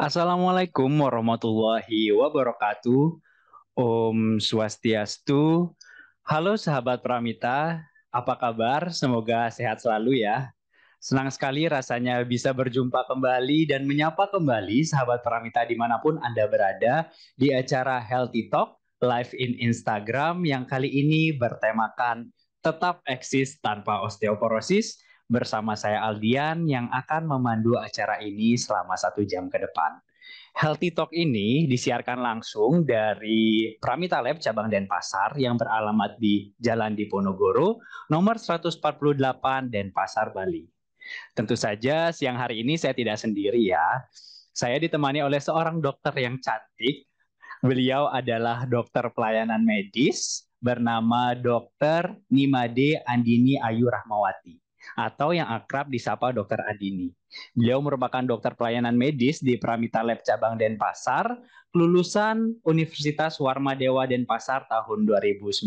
Assalamualaikum warahmatullahi wabarakatuh. Om Swastiastu. Halo sahabat Pramita, apa kabar? Semoga sehat selalu ya. Senang sekali rasanya bisa berjumpa kembali dan menyapa kembali sahabat Pramita dimanapun Anda berada di acara Healthy Talk live in Instagram yang kali ini bertemakan tetap eksis tanpa osteoporosis bersama saya Aldian yang akan memandu acara ini selama 1 jam ke depan. Healthy Talk ini disiarkan langsung dari Pramita Lab cabang Denpasar yang beralamat di Jalan Diponegoro nomor 148 Denpasar, Bali. Tentu saja siang hari ini saya tidak sendiri ya. Saya ditemani oleh seorang dokter yang cantik. Beliau adalah dokter pelayanan medis bernama Dokter Nimade Andini Ayu Rahmawati atau yang akrab disapa Dokter Andini. Beliau merupakan dokter pelayanan medis di Pramita Lab cabang Denpasar, lulusan Universitas Warma Dewa Denpasar tahun 2019.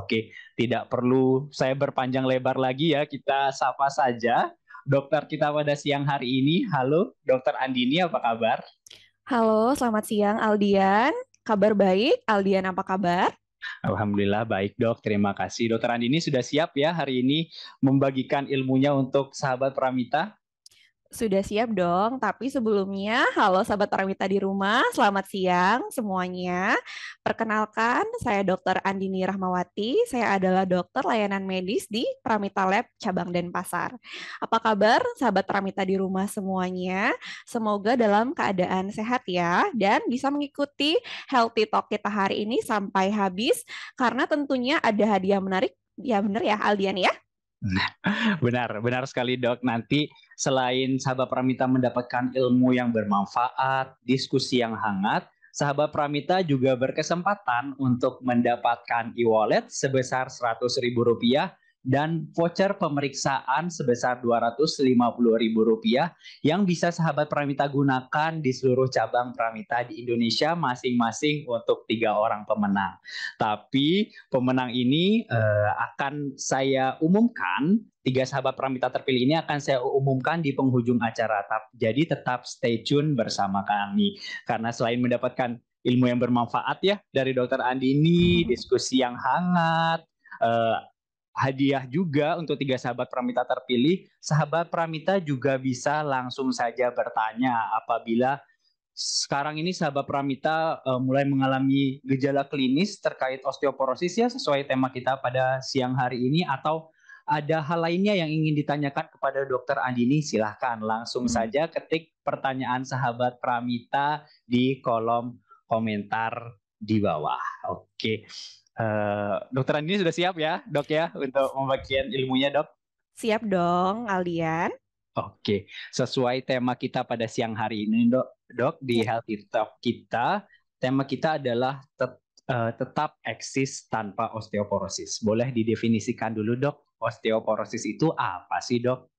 Oke, tidak perlu saya berpanjang lebar lagi ya, kita sapa saja dokter kita pada siang hari ini. Halo, Dokter Andini, apa kabar? Halo, selamat siang Aldian. Kabar baik, Aldian apa kabar? Alhamdulillah baik dok, terima kasih. Dokter Andini sudah siap ya hari ini membagikan ilmunya untuk sahabat Pramita? Sudah siap dong, tapi sebelumnya, halo sahabat Parawita di rumah, selamat siang semuanya. Perkenalkan, saya Dr. Andini Rahmawati, saya adalah dokter layanan medis di Pramita Lab Cabang Denpasar. Apa kabar sahabat Pramita di rumah semuanya? Semoga dalam keadaan sehat ya, dan bisa mengikuti Healthy Talk kita hari ini sampai habis, karena tentunya ada hadiah menarik. Ya benar ya Aldian ya? Benar, benar sekali dok. Nanti selain sahabat Pramita mendapatkan ilmu yang bermanfaat, diskusi yang hangat, sahabat Pramita juga berkesempatan untuk mendapatkan e-wallet sebesar Rp100.000 dan voucher pemeriksaan sebesar Rp250.000 yang bisa sahabat Pramita gunakan di seluruh cabang Pramita di Indonesia masing-masing untuk 3 orang pemenang. Tapi pemenang ini akan saya umumkan, 3 sahabat Pramita terpilih ini akan saya umumkan di penghujung acara. Jadi tetap stay tune bersama kami. Karena selain mendapatkan ilmu yang bermanfaat ya dari Dokter Andini, diskusi yang hangat, eh, hadiah juga untuk 3 sahabat Pramita terpilih. Sahabat Pramita juga bisa langsung saja bertanya apabila sekarang ini sahabat Pramita mulai mengalami gejala klinis terkait osteoporosis ya sesuai tema kita pada siang hari ini, atau ada hal lainnya yang ingin ditanyakan kepada Dokter Andini, silahkan langsung saja ketik pertanyaan sahabat Pramita di kolom komentar di bawah. Oke, Dokter Andini sudah siap ya dok ya untuk membagikan ilmunya dok? Siap dong, Aldian. Oke, sesuai tema kita pada siang hari ini, Dok, di Ya. Healthy Talk kita, tema kita adalah tetap eksis tanpa osteoporosis. Boleh didefinisikan dulu, Dok, osteoporosis itu apa sih, Dok?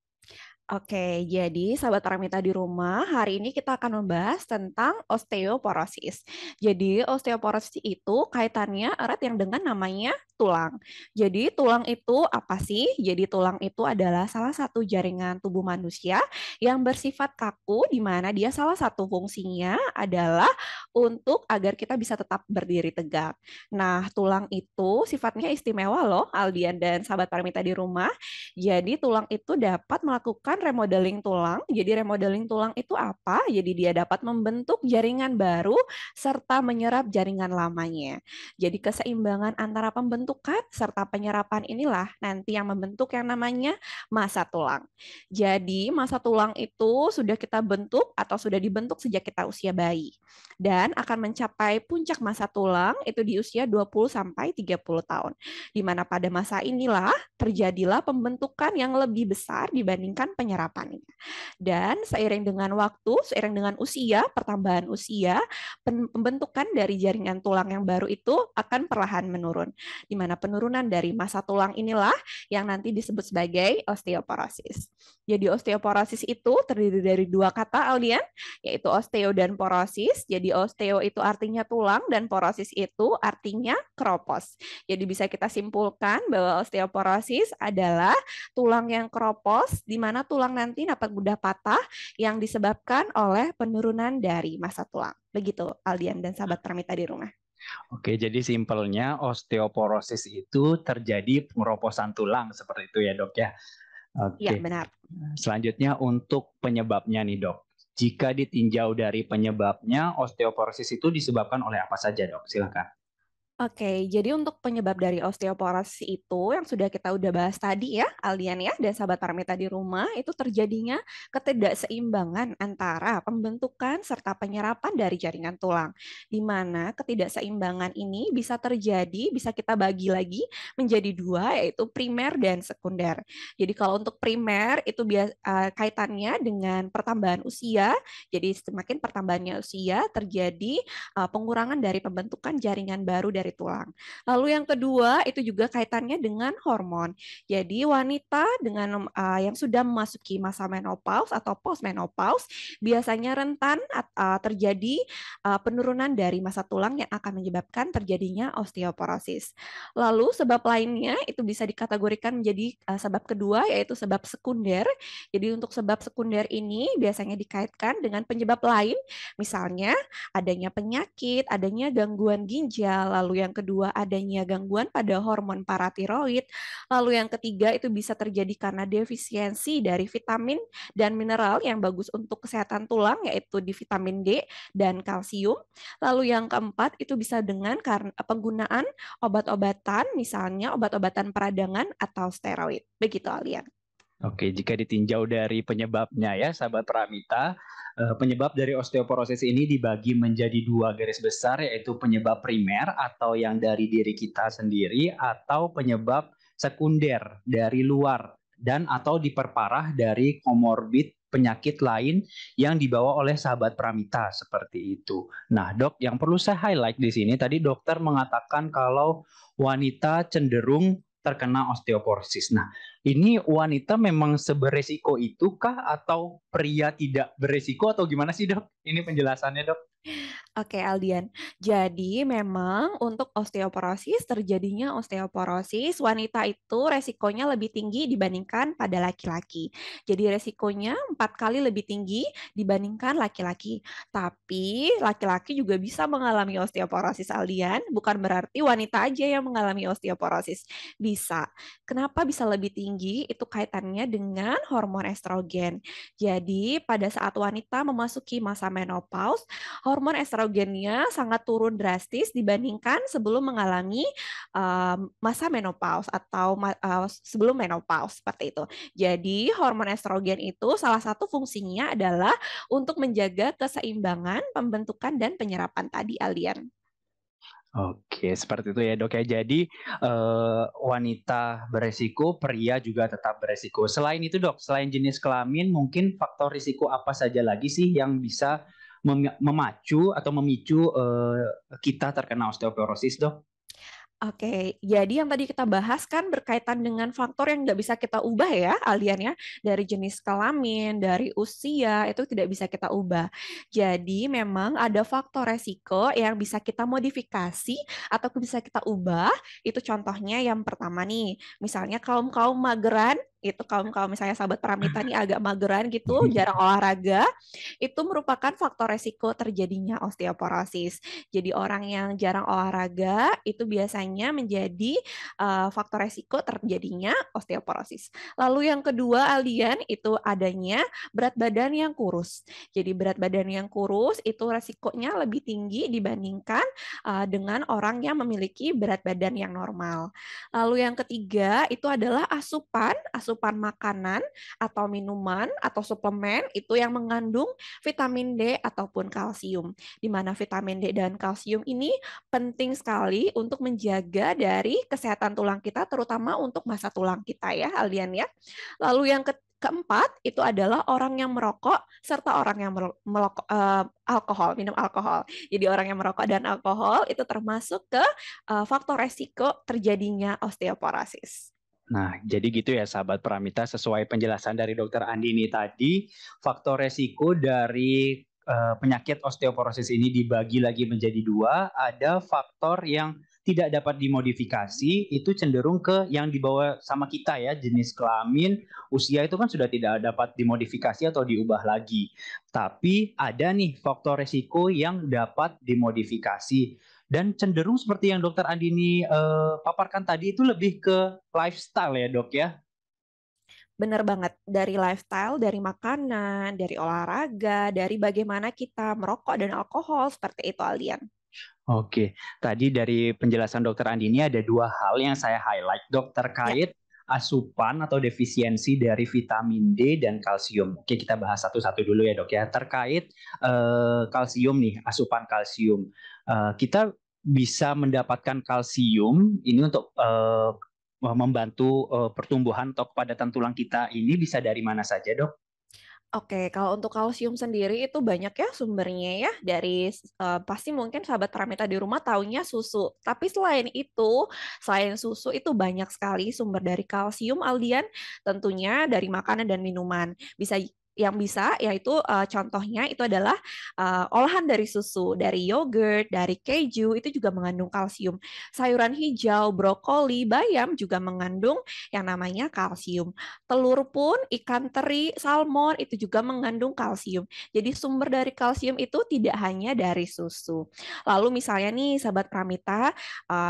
Oke, jadi sahabat Paramita di rumah, hari ini kita akan membahas tentang osteoporosis. Jadi osteoporosis itu kaitannya erat yang dengan namanya tulang. Jadi tulang itu apa sih? Jadi tulang itu adalah salah satu jaringan tubuh manusia yang bersifat kaku, di mana dia salah satu fungsinya adalah untuk agar kita bisa tetap berdiri tegak. Nah, tulang itu sifatnya istimewa loh, Aldian dan sahabat Paramita di rumah. Jadi tulang itu dapat melakukan remodeling tulang. Jadi remodeling tulang itu apa? Jadi dia dapat membentuk jaringan baru serta menyerap jaringan lamanya. Jadi keseimbangan antara pembentukan serta penyerapan inilah nanti yang membentuk yang namanya massa tulang. Jadi massa tulang itu sudah kita bentuk atau sudah dibentuk sejak kita usia bayi dan akan mencapai puncak massa tulang itu di usia 20 sampai 30 tahun. Di mana pada masa inilah terjadilah pembentukan yang lebih besar dibandingkan penyerapannya. Dan seiring dengan waktu, seiring dengan usia, pertambahan usia, pembentukan dari jaringan tulang yang baru itu akan perlahan menurun. Di mana penurunan dari massa tulang inilah yang nanti disebut sebagai osteoporosis. Jadi osteoporosis itu terdiri dari 2 kata Aldian, yaitu osteo dan porosis. Jadi osteo itu artinya tulang dan porosis itu artinya keropos. Jadi bisa kita simpulkan bahwa osteoporosis adalah tulang yang keropos, di mana tulang tulang nanti dapat mudah patah yang disebabkan oleh penurunan dari massa tulang. Begitu, Aldian dan sahabat Pramita di rumah. Oke, jadi simpelnya osteoporosis itu terjadi pengeroposan tulang seperti itu ya dok ya. Iya, Oke, benar. selanjutnya untuk penyebabnya nih dok. Jika ditinjau dari penyebabnya, osteoporosis itu disebabkan oleh apa saja dok? Silakan. Oke, jadi untuk penyebab dari osteoporosis itu yang sudah kita udah bahas tadi ya, Aldian ya, dan sahabat Paramita di rumah, itu terjadinya ketidakseimbangan antara pembentukan serta penyerapan dari jaringan tulang. Di mana ketidakseimbangan ini bisa terjadi, bisa kita bagi lagi menjadi dua, yaitu primer dan sekunder. Jadi kalau untuk primer itu kaitannya dengan pertambahan usia, jadi semakin pertambahannya usia terjadi pengurangan dari pembentukan jaringan baru dari tulang. Lalu yang kedua itu juga kaitannya dengan hormon. Jadi wanita dengan yang sudah memasuki masa menopause atau postmenopause biasanya rentan terjadi penurunan dari massa tulang yang akan menyebabkan terjadinya osteoporosis. Lalu sebab lainnya itu bisa dikategorikan menjadi sebab kedua yaitu sebab sekunder. Jadi untuk sebab sekunder ini biasanya dikaitkan dengan penyebab lain, misalnya adanya penyakit, adanya gangguan ginjal, lalu yang kedua adanya gangguan pada hormon paratiroid, lalu yang ketiga itu bisa terjadi karena defisiensi dari vitamin dan mineral yang bagus untuk kesehatan tulang yaitu di vitamin D dan kalsium. Lalu yang keempat itu bisa dengan karena penggunaan obat-obatan misalnya obat-obatan peradangan atau steroid. Begitu Alian. Oke, jika ditinjau dari penyebabnya ya, sahabat Pramita, penyebab dari osteoporosis ini dibagi menjadi dua garis besar, yaitu penyebab primer atau yang dari diri kita sendiri, atau penyebab sekunder dari luar, dan atau diperparah dari komorbid penyakit lain yang dibawa oleh sahabat Pramita seperti itu. Nah, dok, yang perlu saya highlight di sini, tadi dokter mengatakan kalau wanita cenderung terkena osteoporosis. Nah, ini wanita memang seberesiko itu kah atau pria tidak beresiko atau gimana sih dok? Ini penjelasannya dok. Oke, Aldian. Jadi memang untuk osteoporosis, terjadinya osteoporosis, wanita itu resikonya lebih tinggi dibandingkan pada laki-laki. Jadi resikonya 4 kali lebih tinggi dibandingkan laki-laki. Tapi laki-laki juga bisa mengalami osteoporosis, Aldian. Bukan berarti wanita aja yang mengalami osteoporosis. Bisa. Kenapa bisa lebih tinggi? Itu kaitannya dengan hormon estrogen. Jadi pada saat wanita memasuki masa menopause, hormon estrogennya sangat turun drastis dibandingkan sebelum mengalami masa menopause atau sebelum menopause seperti itu. Jadi hormon estrogen itu salah satu fungsinya adalah untuk menjaga keseimbangan pembentukan dan penyerapan tadi, Aldian. Oke, seperti itu ya dok ya. Jadi wanita beresiko, pria juga tetap beresiko. Selain itu dok, selain jenis kelamin, mungkin faktor risiko apa saja lagi sih yang bisa memacu atau memicu kita terkena osteoporosis dok? Oke, jadi yang tadi kita bahas kan berkaitan dengan faktor yang nggak bisa kita ubah ya, Aldian ya, dari jenis kelamin, dari usia, itu tidak bisa kita ubah. Jadi memang ada faktor resiko yang bisa kita modifikasi atau bisa kita ubah. Itu contohnya yang pertama nih, misalnya kaum-kaum mageran, itu kaum-kaum misalnya sahabat Pramita nih agak mageran gitu, jarang olahraga, itu merupakan faktor resiko terjadinya osteoporosis. Jadi orang yang jarang olahraga itu biasanya menjadi faktor resiko terjadinya osteoporosis. Lalu yang kedua, Aldian, itu adanya berat badan yang kurus. Jadi berat badan yang kurus itu resikonya lebih tinggi dibandingkan dengan orang yang memiliki berat badan yang normal. Lalu yang ketiga itu adalah asupan makanan atau minuman atau suplemen itu yang mengandung vitamin D ataupun kalsium. Di mana vitamin D dan kalsium ini penting sekali untuk menjaga dari kesehatan tulang kita, terutama untuk masa tulang kita ya, Aldian ya. Lalu yang keempat itu adalah orang yang merokok serta orang yang merokok alkohol, minum alkohol. Jadi orang yang merokok dan alkohol itu termasuk ke faktor resiko terjadinya osteoporosis. Nah, jadi gitu ya sahabat Pramita, sesuai penjelasan dari Dokter Andini tadi, faktor resiko dari penyakit osteoporosis ini dibagi lagi menjadi dua. Ada faktor yang tidak dapat dimodifikasi itu cenderung ke yang dibawa sama kita ya, jenis kelamin, usia itu kan sudah tidak dapat dimodifikasi atau diubah lagi. Tapi ada nih faktor resiko yang dapat dimodifikasi dan cenderung seperti yang Dokter Andini paparkan tadi itu lebih ke lifestyle ya dok ya. Bener banget, dari lifestyle, dari makanan, dari olahraga, dari bagaimana kita merokok dan alkohol, seperti itu Aldian. Oke, tadi dari penjelasan Dokter Andini ada dua hal yang saya highlight dok Ya, terkait asupan atau defisiensi dari vitamin D dan kalsium. Oke, kita bahas satu-satu dulu ya dok ya. Terkait kalsium nih, asupan kalsium. Kita bisa mendapatkan kalsium ini untuk membantu pertumbuhan atau kepadatan tulang kita ini bisa dari mana saja dok? oke, kalau untuk kalsium sendiri itu banyak ya sumbernya ya dari pasti mungkin sahabat Pramita di rumah taunya susu. Tapi selain susu itu banyak sekali sumber dari kalsium Aldian, tentunya dari makanan dan minuman. Yang bisa yaitu contohnya itu adalah olahan dari susu, dari yogurt, dari keju itu juga mengandung kalsium. Sayuran hijau, brokoli, bayam juga mengandung yang namanya kalsium. Telur pun, ikan teri, salmon itu juga mengandung kalsium. Jadi sumber dari kalsium itu tidak hanya dari susu. Lalu misalnya nih sahabat Pramita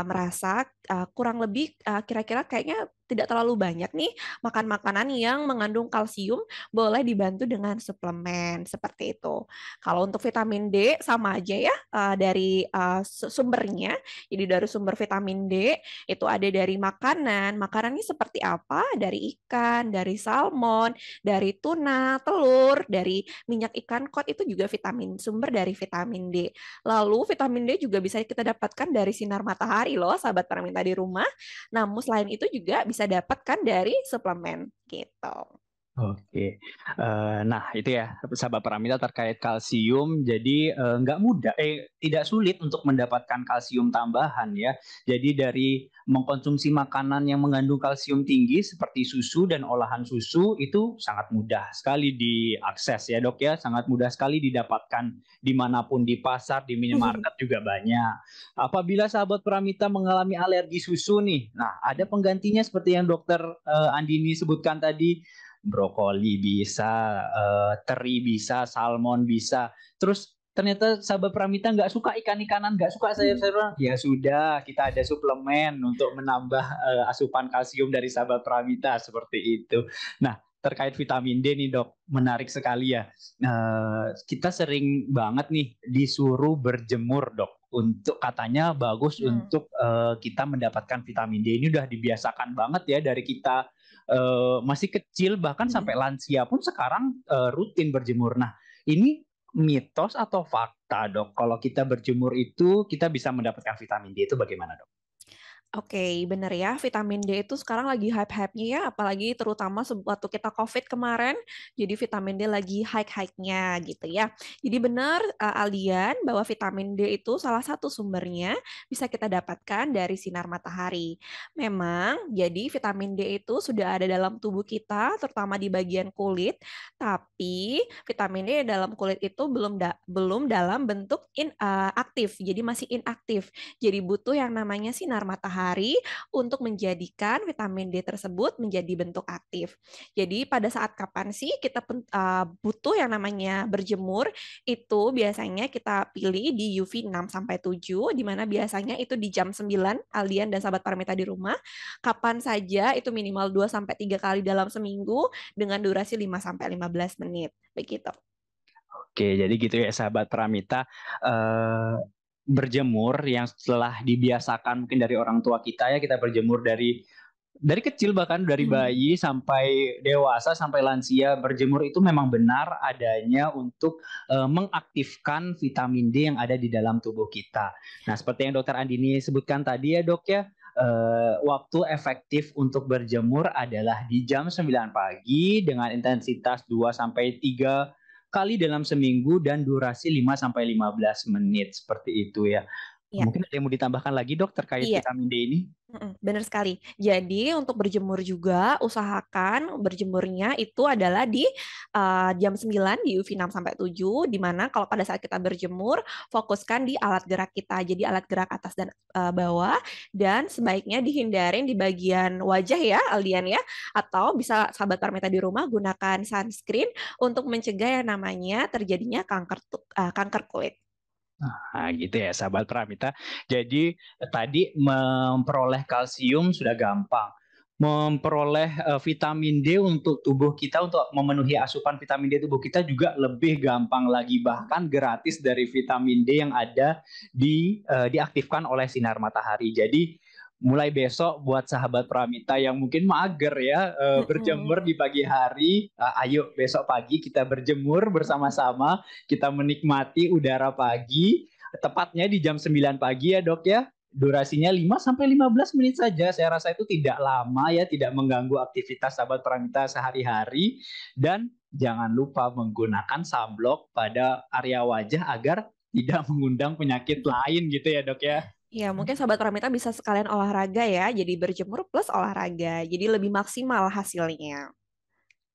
merasa kurang lebih kira-kira kayaknya tidak terlalu banyak nih makan makanan yang mengandung kalsium, boleh dibantu dengan suplemen seperti itu. Kalau untuk vitamin D sama aja ya dari sumbernya. Jadi dari sumber vitamin D itu ada dari makanan. Makanannya seperti apa? Dari ikan, dari salmon, dari tuna, telur, dari minyak ikan kod itu juga sumber dari vitamin D. Lalu vitamin D juga bisa kita dapatkan dari sinar matahari loh, sahabat Paraminta di rumah. Namun selain itu juga bisa dapatkan dari suplemen gitu. Oke, nah itu ya sahabat Pramila terkait kalsium. Jadi nggak mudah, tidak sulit untuk mendapatkan kalsium tambahan ya. Jadi dari mengkonsumsi makanan yang mengandung kalsium tinggi seperti susu dan olahan susu itu sangat mudah sekali diakses ya dok ya, sangat mudah sekali didapatkan dimanapun di pasar, di minimarket juga banyak. Apabila sahabat Pramita mengalami alergi susu nih, nah ada penggantinya seperti yang dokter Andini sebutkan tadi brokoli bisa, teri bisa, salmon bisa. Terus ternyata sahabat Pramita nggak suka ikan-ikanan, nggak suka sayur-sayuran. Ya sudah, kita ada suplemen untuk menambah asupan kalsium dari sahabat Pramita seperti itu. Nah, terkait vitamin D nih dok, menarik sekali ya. Kita sering banget nih disuruh berjemur dok. Untuk katanya bagus Hmm. untuk kita mendapatkan vitamin D ini udah dibiasakan banget ya dari kita masih kecil bahkan sampai lansia pun sekarang rutin berjemur. Nah, ini mitos atau fakta, Dok? Kalau kita berjemur itu kita bisa mendapatkan vitamin D itu bagaimana, Dok? Oke, bener ya. Vitamin D itu sekarang lagi hype-hype-nya ya, apalagi terutama waktu kita COVID kemarin, jadi vitamin D lagi high-high-nya gitu ya. Jadi benar Aldian bahwa vitamin D itu salah satu sumbernya bisa kita dapatkan dari sinar matahari. Memang, jadi vitamin D itu sudah ada dalam tubuh kita, terutama di bagian kulit, tapi vitamin D dalam kulit itu belum dalam bentuk aktif, jadi masih inaktif. Jadi butuh yang namanya sinar matahari untuk menjadikan vitamin D tersebut menjadi bentuk aktif. Jadi pada saat kapan sih kita butuh yang namanya berjemur? Itu biasanya kita pilih di UV 6 sampai 7 di mana biasanya itu di jam 9 Aldian dan sahabat Paramita di rumah. Kapan saja itu minimal 2 sampai 3 kali dalam seminggu dengan durasi 5 sampai 15 menit. Begitu. Oke, jadi gitu ya sahabat Pramita. Eh, Berjemur yang setelah dibiasakan mungkin dari orang tua kita ya, kita berjemur dari kecil bahkan dari bayi sampai dewasa sampai lansia berjemur itu memang benar adanya untuk mengaktifkan vitamin D yang ada di dalam tubuh kita. Nah, seperti yang Dokter Andini sebutkan tadi ya dok ya, waktu efektif untuk berjemur adalah di jam 9 pagi dengan intensitas 2 sampai 3 kali dalam seminggu dan durasi 5 sampai 15 menit seperti itu ya. Ya. Mungkin ada yang mau ditambahkan lagi dok terkait Iya. vitamin D ini? Benar sekali. Jadi untuk berjemur juga usahakan berjemurnya itu adalah di jam 9 di UV 6 sampai 7 di mana kalau pada saat kita berjemur fokuskan di alat gerak kita. Jadi alat gerak atas dan bawah dan sebaiknya dihindarin di bagian wajah ya Aldian ya atau bisa sahabat Parmita di rumah gunakan sunscreen untuk mencegah yang namanya terjadinya kanker kulit. Nah, gitu ya, sahabat Pramita. Jadi tadi memperoleh kalsium sudah gampang. Memperoleh vitamin D untuk tubuh kita, untuk memenuhi asupan vitamin D tubuh kita juga lebih gampang lagi. Bahkan gratis dari vitamin D yang ada diaktifkan oleh sinar matahari. Jadi mulai besok buat sahabat Pramita yang mungkin mager ya Mm-mm. berjemur di pagi hari, ayo besok pagi kita berjemur bersama-sama, kita menikmati udara pagi, tepatnya di jam 9 pagi ya dok ya. Durasinya 5 sampai 15 menit saja. Saya rasa itu tidak lama ya, tidak mengganggu aktivitas sahabat Pramita sehari-hari. Dan jangan lupa menggunakan sunblock pada area wajah agar tidak mengundang penyakit lain gitu ya dok ya. Ya, mungkin Sobat Pramita bisa sekalian olahraga ya. Jadi berjemur plus olahraga. Jadi lebih maksimal hasilnya.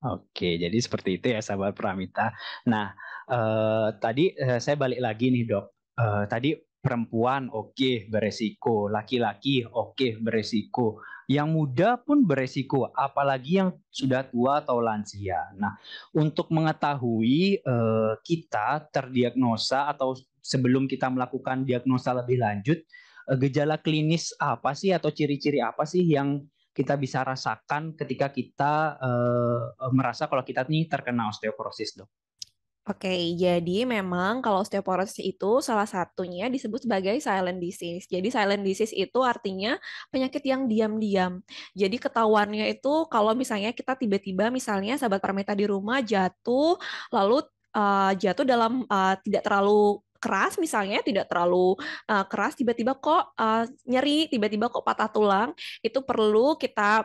Oke, jadi seperti itu ya sahabat Pramita. Nah, tadi saya balik lagi nih dok. Tadi perempuan oke beresiko, laki-laki oke beresiko, yang muda pun beresiko, apalagi yang sudah tua atau lansia. Nah, untuk mengetahui kita terdiagnosa atau sebelum kita melakukan diagnosa lebih lanjut, gejala klinis apa sih atau ciri-ciri apa sih yang kita bisa rasakan ketika kita merasa kalau kita nih terkena osteoporosis, dok. Oke, jadi memang kalau osteoporosis itu salah satunya disebut sebagai silent disease. Jadi silent disease itu artinya penyakit yang diam-diam. Jadi ketahuannya itu kalau misalnya kita tiba-tiba misalnya sahabat Parmita di rumah jatuh, lalu jatuh dalam tidak terlalu keras misalnya tidak terlalu keras tiba-tiba kok nyeri tiba-tiba kok patah tulang itu perlu kita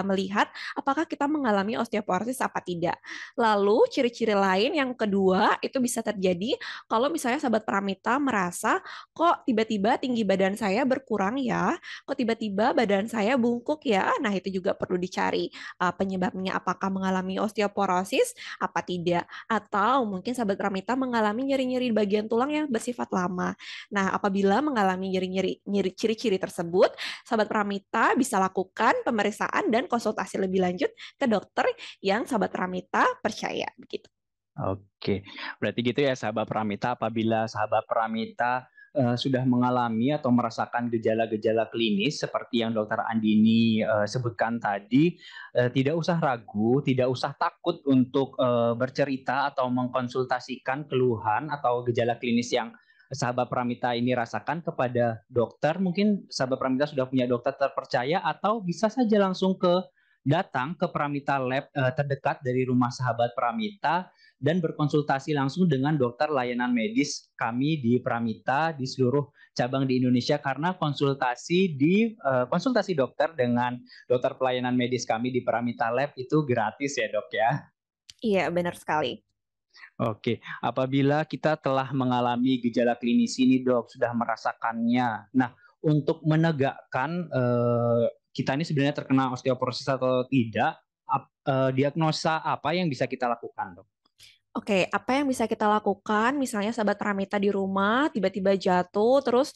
melihat apakah kita mengalami osteoporosis apa tidak. Lalu ciri-ciri lain yang kedua itu bisa terjadi kalau misalnya sahabat Pramita merasa kok tiba-tiba tinggi badan saya berkurang ya, kok tiba-tiba badan saya bungkuk ya. Nah, itu juga perlu dicari penyebabnya apakah mengalami osteoporosis apa tidak atau mungkin sahabat Pramita mengalami nyeri-nyeri di bagian tulang yang bersifat lama. Nah, apabila mengalami nyeri ciri-ciri tersebut, sahabat Pramita bisa lakukan pemeriksaan dan konsultasi lebih lanjut ke dokter yang sahabat Pramita percaya begitu. Oke, berarti gitu ya sahabat Pramita. Apabila sahabat Pramita sudah mengalami atau merasakan gejala-gejala klinis seperti yang Dokter Andini sebutkan tadi, tidak usah ragu, tidak usah takut untuk bercerita atau mengkonsultasikan keluhan atau gejala klinis yang sahabat Pramita ini rasakan kepada dokter. Mungkin sahabat Pramita sudah punya dokter terpercaya atau bisa saja langsung datang ke Pramita Lab terdekat dari rumah sahabat Pramita dan berkonsultasi langsung dengan dokter layanan medis kami di Pramita di seluruh cabang di Indonesia, karena konsultasi dokter dengan dokter pelayanan medis kami di Pramita Lab itu gratis ya dok ya. Iya, benar sekali. Oke, apabila kita telah mengalami gejala klinis ini dok, sudah merasakannya. Nah, untuk menegakkan kita ini sebenarnya terkena osteoporosis atau tidak, diagnosa apa yang bisa kita lakukan dok? Oke, apa yang bisa kita lakukan? Misalnya sahabat Pramita di rumah tiba-tiba jatuh, terus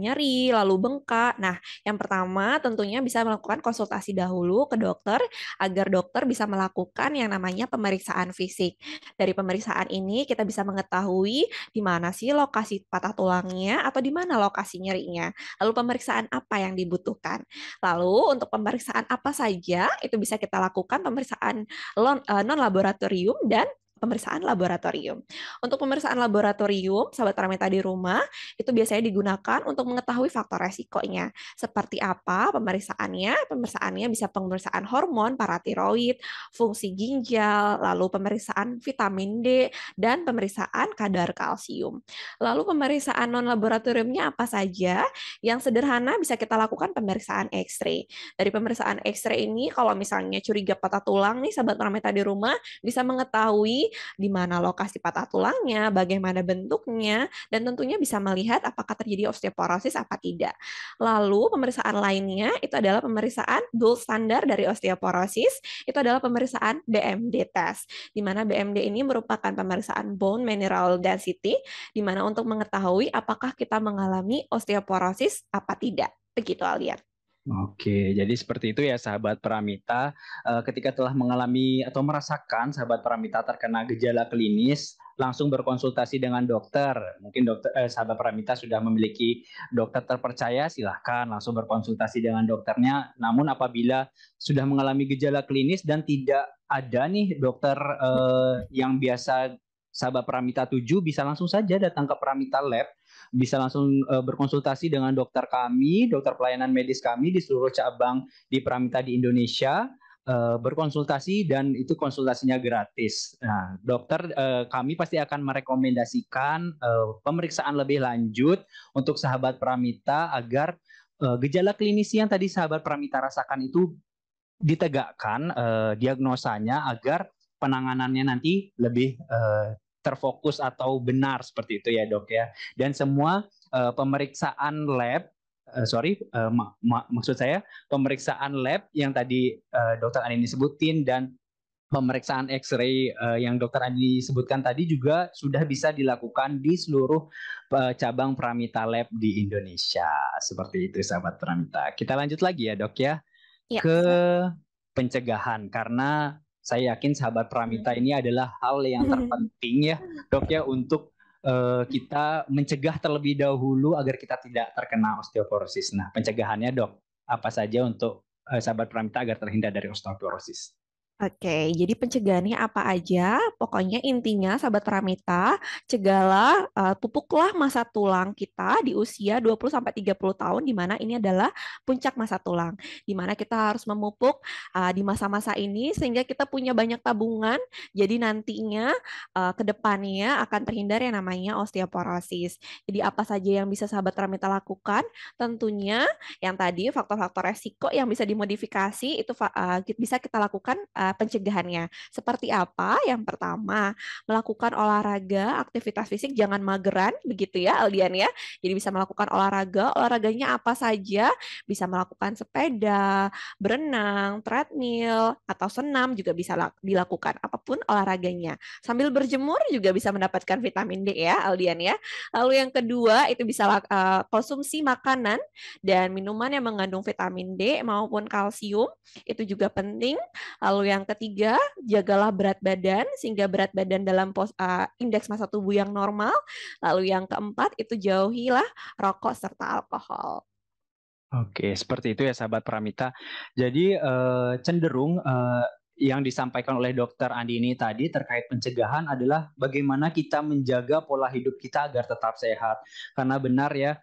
nyeri, lalu bengkak. Nah, yang pertama tentunya bisa melakukan konsultasi dahulu ke dokter agar dokter bisa melakukan yang namanya pemeriksaan fisik. Dari pemeriksaan ini kita bisa mengetahui di mana sih lokasi patah tulangnya atau di mana lokasi nyerinya. Lalu pemeriksaan apa yang dibutuhkan. Lalu untuk pemeriksaan apa saja itu bisa kita lakukan pemeriksaan non laboratorium dan pemeriksaan laboratorium. Untuk pemeriksaan laboratorium, sahabat Paramita di rumah, itu biasanya digunakan untuk mengetahui faktor resikonya. Seperti apa pemeriksaannya? Pemeriksaannya bisa pemeriksaan hormon, paratiroid, fungsi ginjal, lalu pemeriksaan vitamin D, dan pemeriksaan kadar kalsium. Lalu pemeriksaan non-laboratoriumnya apa saja? Yang sederhana bisa kita lakukan pemeriksaan X-ray. Dari pemeriksaan X-ray ini, kalau misalnya curiga patah tulang nih, sahabat Paramita di rumah, bisa mengetahui di mana lokasi patah tulangnya, bagaimana bentuknya, dan tentunya bisa melihat apakah terjadi osteoporosis apa tidak. Lalu pemeriksaan lainnya itu adalah pemeriksaan gold standar dari osteoporosis, itu adalah pemeriksaan BMD test, di mana BMD ini merupakan pemeriksaan bone mineral density, di mana untuk mengetahui apakah kita mengalami osteoporosis apa tidak. Begitu, Alian. Oke, jadi seperti itu ya sahabat Pramita. Ketika telah mengalami atau merasakan sahabat Pramita terkena gejala klinis, langsung berkonsultasi dengan dokter. Mungkin sahabat Pramita sudah memiliki dokter terpercaya, silahkan langsung berkonsultasi dengan dokternya. Namun apabila sudah mengalami gejala klinis dan tidak ada nih dokter yang biasa sahabat Pramita tuju, bisa langsung saja datang ke Pramita Lab, bisa langsung berkonsultasi dengan dokter kami, dokter pelayanan medis kami di seluruh cabang di Pramita di Indonesia, berkonsultasi dan itu konsultasinya gratis. Nah, dokter kami pasti akan merekomendasikan pemeriksaan lebih lanjut untuk sahabat Pramita agar gejala klinis yang tadi sahabat Pramita rasakan itu ditegakkan diagnosanya agar penanganannya nanti lebih terfokus atau benar seperti itu ya dok ya. Dan semua pemeriksaan lab, maksud saya pemeriksaan lab yang tadi dokter Ani sebutin dan pemeriksaan X-ray yang dokter Andi sebutkan tadi juga sudah bisa dilakukan di seluruh cabang Pramita Lab di Indonesia. Seperti itu sahabat Pramita. Kita lanjut lagi ya dok ya Ya. ke pencegahan karena saya yakin sahabat Pramita ini adalah hal yang terpenting ya dok ya untuk kita mencegah terlebih dahulu agar kita tidak terkena osteoporosis. Nah pencegahannya dok apa saja untuk sahabat Pramita agar terhindar dari osteoporosis? Oke, jadi pencegahannya apa aja? Pokoknya intinya, sahabat Pramita, cegahlah, pupuklah masa tulang kita di usia 20-30 tahun, di mana ini adalah puncak masa tulang. Di mana kita harus memupuk di masa-masa ini, sehingga kita punya banyak tabungan, jadi nantinya ke depannya akan terhindar yang namanya osteoporosis. Jadi apa saja yang bisa sahabat Pramita lakukan? Tentunya yang tadi faktor-faktor resiko yang bisa dimodifikasi, itu bisa kita lakukan pencegahannya. Seperti apa? Yang pertama, melakukan olahraga, aktivitas fisik jangan mageran, begitu ya Aldian ya. Jadi bisa melakukan olahraga, olahraganya apa saja? Bisa melakukan sepeda, berenang, treadmill, atau senam juga bisa dilakukan, apapun olahraganya. Sambil berjemur juga bisa mendapatkan vitamin D ya Aldian ya. Lalu yang kedua, itu bisa konsumsi makanan dan minuman yang mengandung vitamin D maupun kalsium, itu juga penting. Lalu yang ketiga, jagalah berat badan sehingga berat badan dalam indeks massa tubuh yang normal. Lalu yang keempat, itu jauhilah rokok serta alkohol. Oke, seperti itu ya sahabat Pramita. Jadi cenderung yang disampaikan oleh Dokter Andi ini tadi terkait pencegahan adalah bagaimana kita menjaga pola hidup kita agar tetap sehat. Karena benar ya,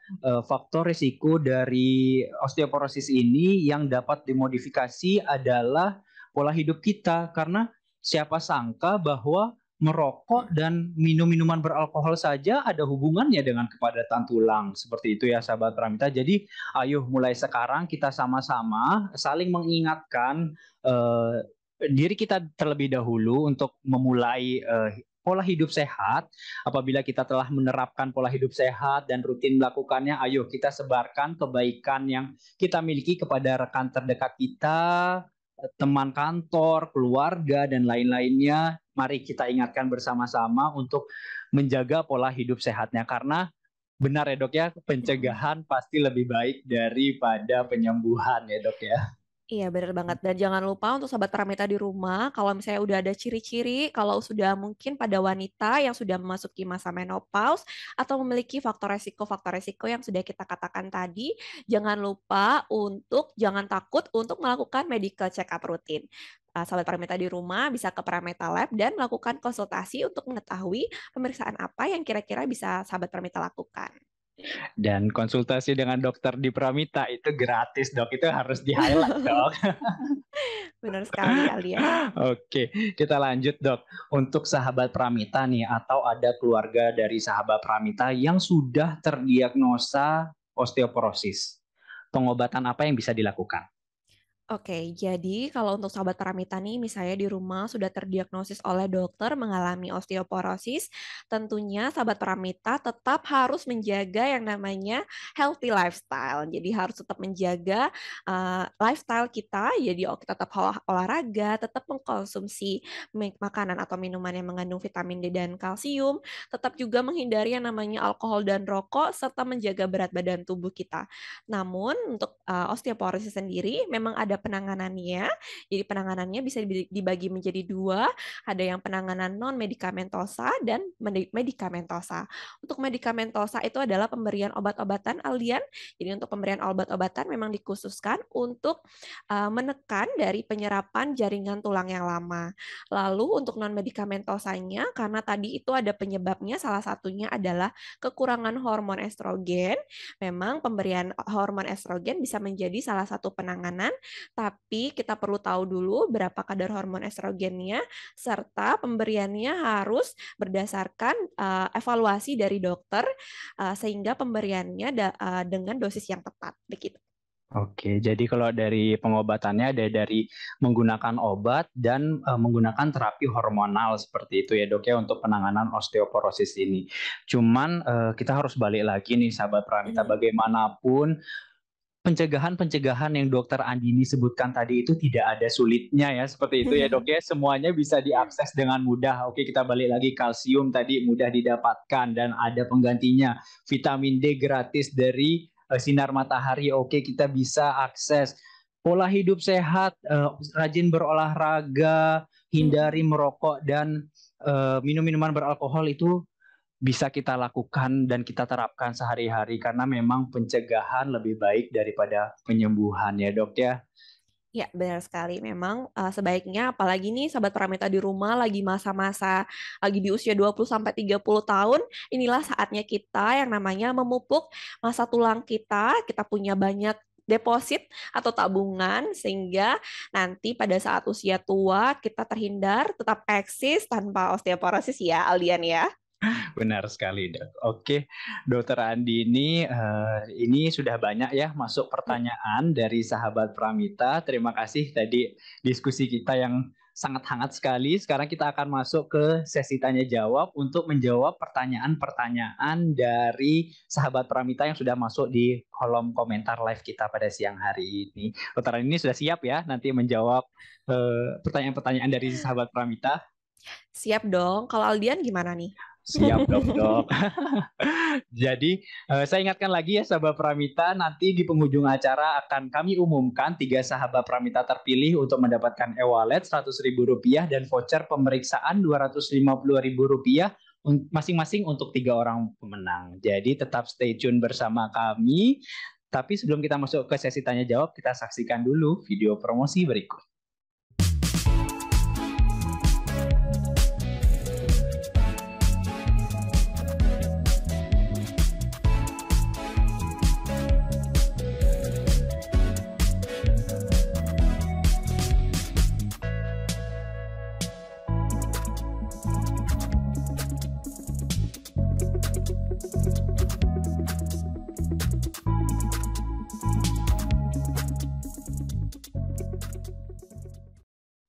faktor risiko dari osteoporosis ini yang dapat dimodifikasi adalah pola hidup kita. Karena siapa sangka bahwa merokok dan minum minuman beralkohol saja ada hubungannya dengan kepadatan tulang. Seperti itu ya sahabat Pramita. Jadi ayo mulai sekarang kita sama-sama saling mengingatkan diri kita terlebih dahulu untuk memulai pola hidup sehat. Apabila kita telah menerapkan pola hidup sehat dan rutin melakukannya, ayo kita sebarkan kebaikan yang kita miliki kepada rekan terdekat kita, teman kantor, keluarga, dan lain-lainnya. Mari kita ingatkan bersama-sama untuk menjaga pola hidup sehatnya. Karena benar ya dok ya, pencegahan pasti lebih baik daripada penyembuhan ya dok ya. Iya, benar banget. Dan jangan lupa untuk sobat Pramita di rumah, kalau misalnya udah ada ciri-ciri, kalau sudah mungkin pada wanita yang sudah memasuki masa menopause atau memiliki faktor resiko yang sudah kita katakan tadi, jangan lupa untuk jangan takut untuk melakukan medical check up rutin. Sobat Pramita di rumah bisa ke Pramita Lab dan melakukan konsultasi untuk mengetahui pemeriksaan apa yang kira-kira bisa sahabat Pramita lakukan. Dan konsultasi dengan dokter di Pramita itu gratis dok, itu harus di-highlight dok. Benar sekali, Alian. Oke, kita lanjut dok. Untuk sahabat Pramita nih, atau ada keluarga dari sahabat Pramita yang sudah terdiagnosa osteoporosis, pengobatan apa yang bisa dilakukan? Oke, jadi kalau untuk sahabat Paramita nih, misalnya di rumah sudah terdiagnosis oleh dokter mengalami osteoporosis, tentunya sahabat Paramita tetap harus menjaga yang namanya healthy lifestyle. Jadi harus tetap menjaga lifestyle kita, jadi kita tetap olahraga, tetap mengkonsumsi makanan atau minuman yang mengandung vitamin D dan kalsium, tetap juga menghindari yang namanya alkohol dan rokok, serta menjaga berat badan tubuh kita. Namun untuk osteoporosis sendiri memang ada penanganannya. Jadi penanganannya bisa dibagi menjadi dua, ada yang penanganan non medikamentosa dan medikamentosa. Untuk medikamentosa itu adalah pemberian obat-obatan aldian. Jadi untuk pemberian obat-obatan memang dikhususkan untuk menekan dari penyerapan jaringan tulang yang lama. Lalu untuk non medikamentosanya karena tadi itu ada penyebabnya, salah satunya adalah kekurangan hormon estrogen. Memang pemberian hormon estrogen bisa menjadi salah satu penanganan, tapi kita perlu tahu dulu berapa kadar hormon estrogennya, serta pemberiannya harus berdasarkan evaluasi dari dokter, sehingga pemberiannya dengan dosis yang tepat. Begitu. Oke, jadi kalau dari pengobatannya ada dari menggunakan obat dan menggunakan terapi hormonal seperti itu ya dok ya untuk penanganan osteoporosis ini. Cuman kita harus balik lagi nih sahabat Pramita, Mhm. bagaimanapun pencegahan-pencegahan yang dokter Andini sebutkan tadi itu tidak ada sulitnya ya seperti itu ya dok ya, semuanya bisa diakses dengan mudah. Oke, kita balik lagi, kalsium tadi mudah didapatkan dan ada penggantinya, vitamin D gratis dari sinar matahari. Oke, kita bisa akses pola hidup sehat, rajin berolahraga, hindari merokok dan minum minuman beralkohol itu bisa kita lakukan dan kita terapkan sehari-hari karena memang pencegahan lebih baik daripada penyembuhan ya dok ya. Ya, benar sekali. Memang sebaiknya apalagi nih sahabat Pramita di rumah lagi masa-masa lagi di usia 20 sampai 30 tahun, inilah saatnya kita yang namanya memupuk masa tulang kita. Kita punya banyak deposit atau tabungan sehingga nanti pada saat usia tua kita terhindar tetap eksis tanpa osteoporosis ya Aldian ya. Benar sekali dok. Oke, dokter Andi ini sudah banyak ya masuk pertanyaan dari sahabat Pramita. Terima kasih tadi diskusi kita yang sangat hangat sekali. Sekarang kita akan masuk ke sesi tanya jawab untuk menjawab pertanyaan-pertanyaan dari sahabat Pramita yang sudah masuk di kolom komentar live kita pada siang hari ini. Dokter Andi ini sudah siap ya nanti menjawab pertanyaan-pertanyaan dari sahabat Pramita. Siap dong. Kalau Aldian gimana nih? Siap dok. Jadi saya ingatkan lagi ya sahabat Pramita, nanti di penghujung acara akan kami umumkan 3 sahabat Pramita terpilih untuk mendapatkan e-wallet Rp100.000 dan voucher pemeriksaan Rp250.000 masing-masing untuk 3 orang pemenang. Jadi tetap stay tune bersama kami. Tapi sebelum kita masuk ke sesi tanya jawab, kita saksikan dulu video promosi berikut.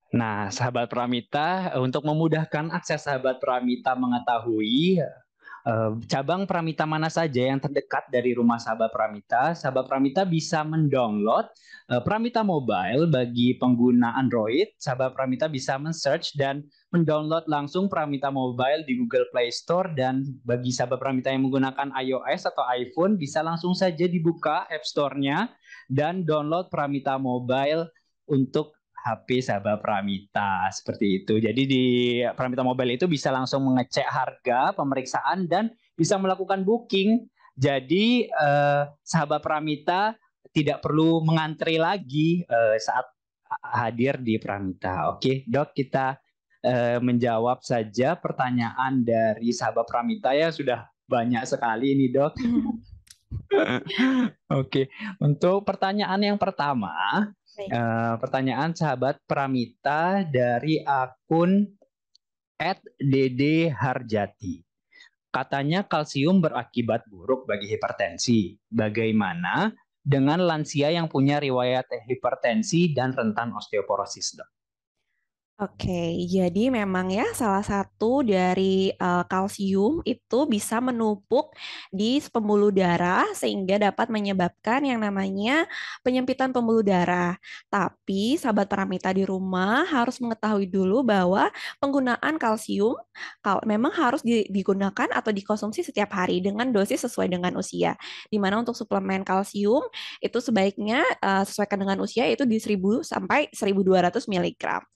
Nah, sahabat Pramita, untuk memudahkan akses sahabat Pramita mengetahui cabang Pramita mana saja yang terdekat dari rumah sahabat Pramita bisa mendownload Pramita Mobile bagi pengguna Android. Sahabat Pramita bisa men-search dan mendownload langsung Pramita Mobile di Google Play Store, dan bagi sahabat Pramita yang menggunakan iOS atau iPhone bisa langsung saja dibuka App Store-nya dan download Pramita Mobile untuk HP sahabat Pramita seperti itu. Jadi di Pramita Mobile itu bisa langsung mengecek harga, pemeriksaan dan bisa melakukan booking. Jadi sahabat Pramita tidak perlu mengantri lagi saat hadir di Pramita. Oke, Dok, kita menjawab saja pertanyaan dari sahabat Pramita ya, sudah banyak sekali ini, Dok. Oke, untuk pertanyaan yang pertama, pertanyaan sahabat Pramita dari akun @dd_harjati. Katanya kalsium berakibat buruk bagi hipertensi. Bagaimana dengan lansia yang punya riwayat hipertensi dan rentan osteoporosis, Dok? Oke, jadi memang ya salah satu dari kalsium itu bisa menumpuk di pembuluh darah sehingga dapat menyebabkan yang namanya penyempitan pembuluh darah. Tapi sahabat Paramita di rumah harus mengetahui dulu bahwa penggunaan kalsium memang harus digunakan atau dikonsumsi setiap hari dengan dosis sesuai dengan usia. Di mana untuk suplemen kalsium itu sebaiknya sesuaikan dengan usia itu di 1000 sampai 1200 mg.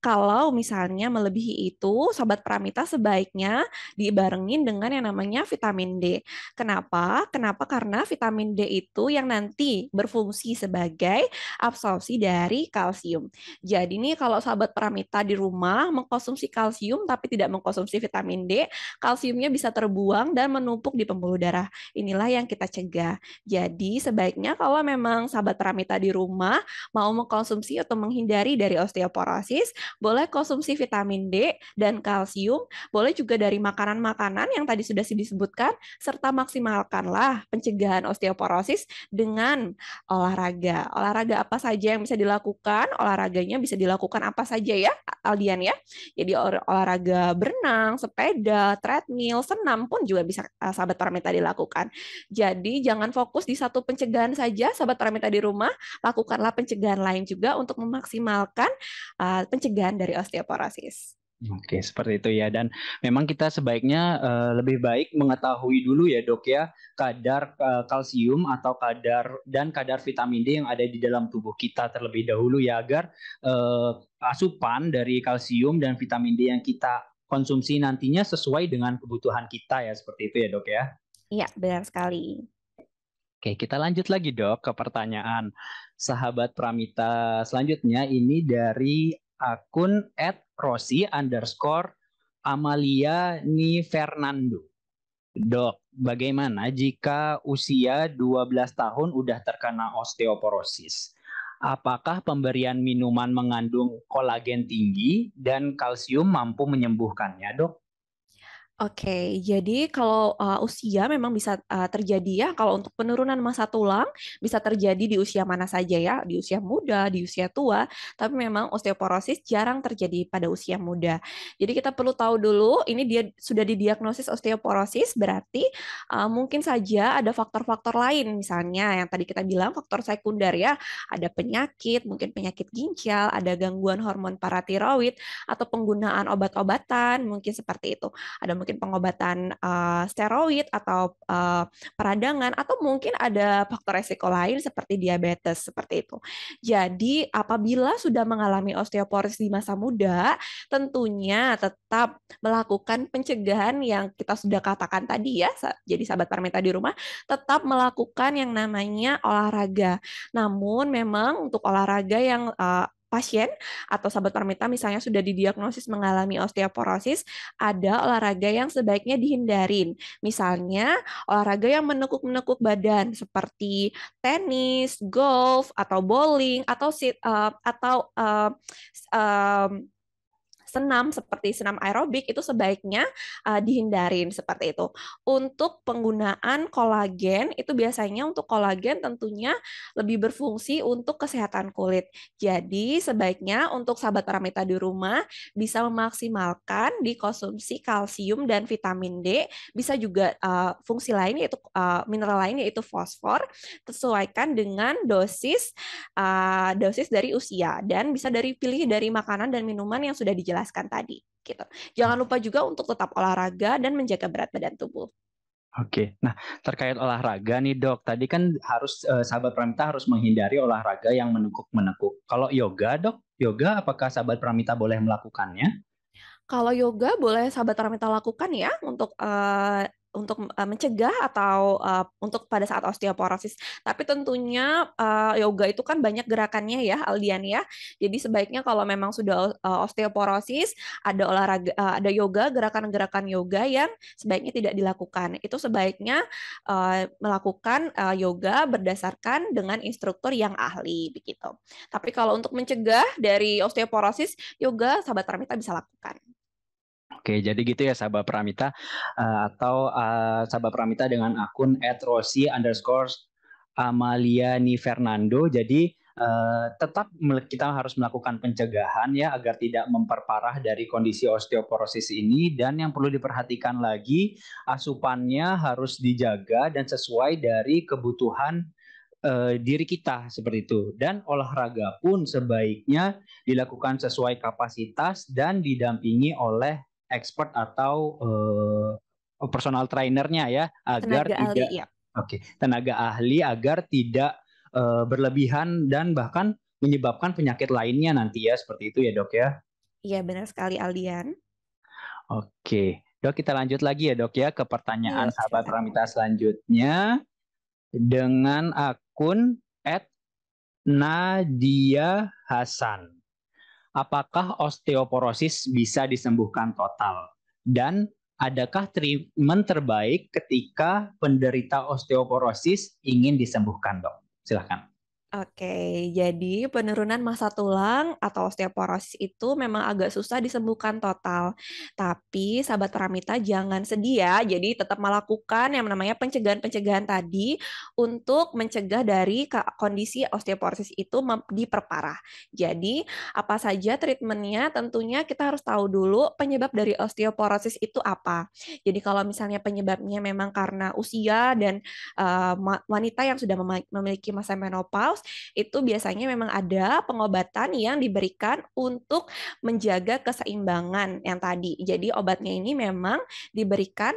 Kalau misalnya melebihi itu, Sobat Pramita sebaiknya dibarengin dengan yang namanya vitamin D. Kenapa? Kenapa? Karena vitamin D itu yang nanti berfungsi sebagai absorpsi dari kalsium. Jadi nih kalau Sobat Pramita di rumah mengkonsumsi kalsium tapi tidak mengkonsumsi vitamin D, kalsiumnya bisa terbuang dan menumpuk di pembuluh darah. Inilah yang kita cegah. Jadi sebaiknya kalau memang Sahabat Pramita di rumah mau mengkonsumsi atau menghindari dari osteoporosis, boleh konsumsi vitamin D dan kalsium, boleh juga dari makanan-makanan yang tadi sudah disebutkan, serta maksimalkanlah pencegahan osteoporosis dengan olahraga. Olahraga apa saja yang bisa dilakukan? Olahraganya bisa dilakukan apa saja ya, Aldian ya. Jadi olahraga berenang, sepeda, treadmill, senam pun juga bisa sahabat Paramita dilakukan. Jadi jangan fokus di satu pencegahan saja, sahabat Paramita di rumah, lakukanlah pencegahan lain juga untuk memaksimalkan pencegahan dari osteoporosis. Oke, seperti itu ya. Dan memang kita sebaiknya lebih baik mengetahui dulu ya, Dok ya, kadar kalsium atau kadar vitamin D yang ada di dalam tubuh kita terlebih dahulu ya, agar asupan dari kalsium dan vitamin D yang kita konsumsi nantinya sesuai dengan kebutuhan kita ya, seperti itu ya, Dok ya. Iya, benar sekali. Oke, kita lanjut lagi dok ke pertanyaan sahabat Pramita selanjutnya. Ini dari akun @rosi_Amalia Ni Fernando. Dok, bagaimana jika usia 12 tahun udah terkena osteoporosis? Apakah pemberian minuman mengandung kolagen tinggi dan kalsium mampu menyembuhkannya, dok? Oke, jadi kalau usia memang bisa terjadi ya, kalau untuk penurunan massa tulang bisa terjadi di usia mana saja ya, di usia muda, di usia tua, tapi memang osteoporosis jarang terjadi pada usia muda. Jadi kita perlu tahu dulu, ini dia sudah didiagnosis osteoporosis, berarti mungkin saja ada faktor-faktor lain, misalnya yang tadi kita bilang faktor sekunder ya, ada penyakit, mungkin penyakit ginjal, ada gangguan hormon paratiroid, atau penggunaan obat-obatan, mungkin seperti itu. Ada mungkin pengobatan steroid atau peradangan atau mungkin ada faktor resiko lain seperti diabetes seperti itu. Jadi apabila sudah mengalami osteoporosis di masa muda, tentunya tetap melakukan pencegahan yang kita sudah katakan tadi ya. Jadi sahabat Parmita di rumah tetap melakukan yang namanya olahraga. Namun memang untuk olahraga yang pasien atau sahabat Parmita misalnya sudah didiagnosis mengalami osteoporosis, ada olahraga yang sebaiknya dihindarin. Misalnya olahraga yang menekuk-menekuk badan seperti tenis, golf, atau bowling, atau senam seperti senam aerobik itu sebaiknya dihindarin seperti itu. Untuk penggunaan kolagen itu biasanya untuk kolagen tentunya lebih berfungsi untuk kesehatan kulit. Jadi sebaiknya untuk sahabat Paramita di rumah bisa memaksimalkan dikonsumsi kalsium dan vitamin D, bisa juga fungsi lain yaitu mineral lain yaitu fosfor, sesuaikan dengan dosis dari usia dan bisa pilih dari makanan dan minuman yang sudah dijelaskan tadi gitu. Jangan lupa juga untuk tetap olahraga dan menjaga berat badan tubuh. Oke, nah terkait olahraga nih dok, tadi kan harus sahabat Pramita harus menghindari olahraga yang menekuk-menekuk. Kalau yoga dok, yoga apakah sahabat Pramita boleh melakukannya? Kalau yoga boleh sahabat Paramita lakukan ya untuk mencegah atau untuk pada saat osteoporosis. Tapi tentunya yoga itu kan banyak gerakannya ya, Aldian ya. Jadi sebaiknya kalau memang sudah osteoporosis, ada olahraga, ada yoga, gerakan-gerakan yoga yang sebaiknya tidak dilakukan. Itu sebaiknya melakukan yoga berdasarkan dengan instruktur yang ahli begitu. Tapi kalau untuk mencegah dari osteoporosis, yoga sahabat Paramita bisa lakukan. Oke, jadi gitu ya sahabat Pramita atau sahabat Pramita dengan akun @rosi_amalia_. Amaliani Fernando. Jadi tetap kita harus melakukan pencegahan ya agar tidak memperparah dari kondisi osteoporosis ini, dan yang perlu diperhatikan lagi asupannya harus dijaga dan sesuai dari kebutuhan diri kita seperti itu, dan olahraga pun sebaiknya dilakukan sesuai kapasitas dan didampingi oleh expert atau personal trainernya ya agar Tenaga ahli, tidak ya. tenaga ahli agar tidak berlebihan dan bahkan menyebabkan penyakit lainnya nanti ya, seperti itu ya dok ya. Iya, benar sekali Aldian. Oke dok, kita lanjut lagi ya dok ya ke Iya, pertanyaan sahabat silakan. Pramita selanjutnya dengan akun @Nadia Hasan. Apakah osteoporosis bisa disembuhkan total? Dan adakah treatment terbaik ketika penderita osteoporosis ingin disembuhkan, dok? Silakan. Oke, jadi penurunan massa tulang atau osteoporosis itu memang agak susah disembuhkan total. Tapi sahabat Pramita jangan sedih ya. Jadi tetap melakukan yang namanya pencegahan-pencegahan tadi untuk mencegah dari kondisi osteoporosis itu diperparah. Jadi apa saja treatmentnya, tentunya kita harus tahu dulu penyebab dari osteoporosis itu apa. Jadi kalau misalnya penyebabnya memang karena usia dan wanita yang sudah memiliki masa menopause, itu biasanya memang ada pengobatan yang diberikan untuk menjaga keseimbangan yang tadi. Jadi obatnya ini memang diberikan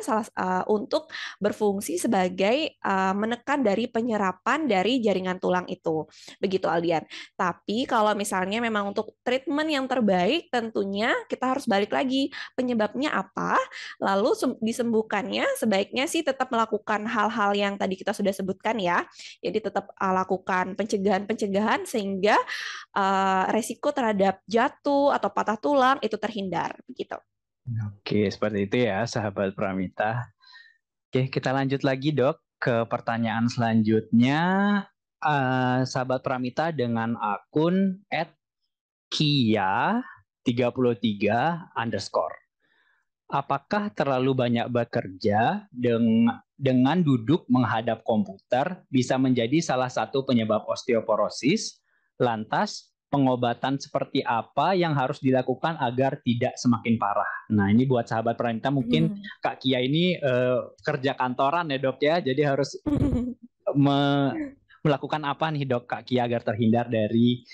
untuk berfungsi sebagai menekan dari penyerapan dari jaringan tulang itu. Begitu Aldian. Tapi kalau misalnya memang untuk treatment yang terbaik, tentunya kita harus balik lagi penyebabnya apa, lalu disembuhkannya sebaiknya sih tetap melakukan hal-hal yang tadi kita sudah sebutkan ya. Jadi tetap lakukan pencegahan-pencegahan sehingga resiko terhadap jatuh atau patah tulang itu terhindar begitu. Oke, seperti itu ya, sahabat Pramita. Oke, kita lanjut lagi, dok, ke pertanyaan selanjutnya. Sahabat Pramita dengan akun @kia33_. Apakah terlalu banyak bekerja dengan duduk menghadap komputer bisa menjadi salah satu penyebab osteoporosis? Lantas, pengobatan seperti apa yang harus dilakukan agar tidak semakin parah? Nah, ini buat sahabat Pranita mungkin Kak Kia ini kerja kantoran ya dok ya, jadi harus melakukan apa nih dok Kak Kia agar terhindar dari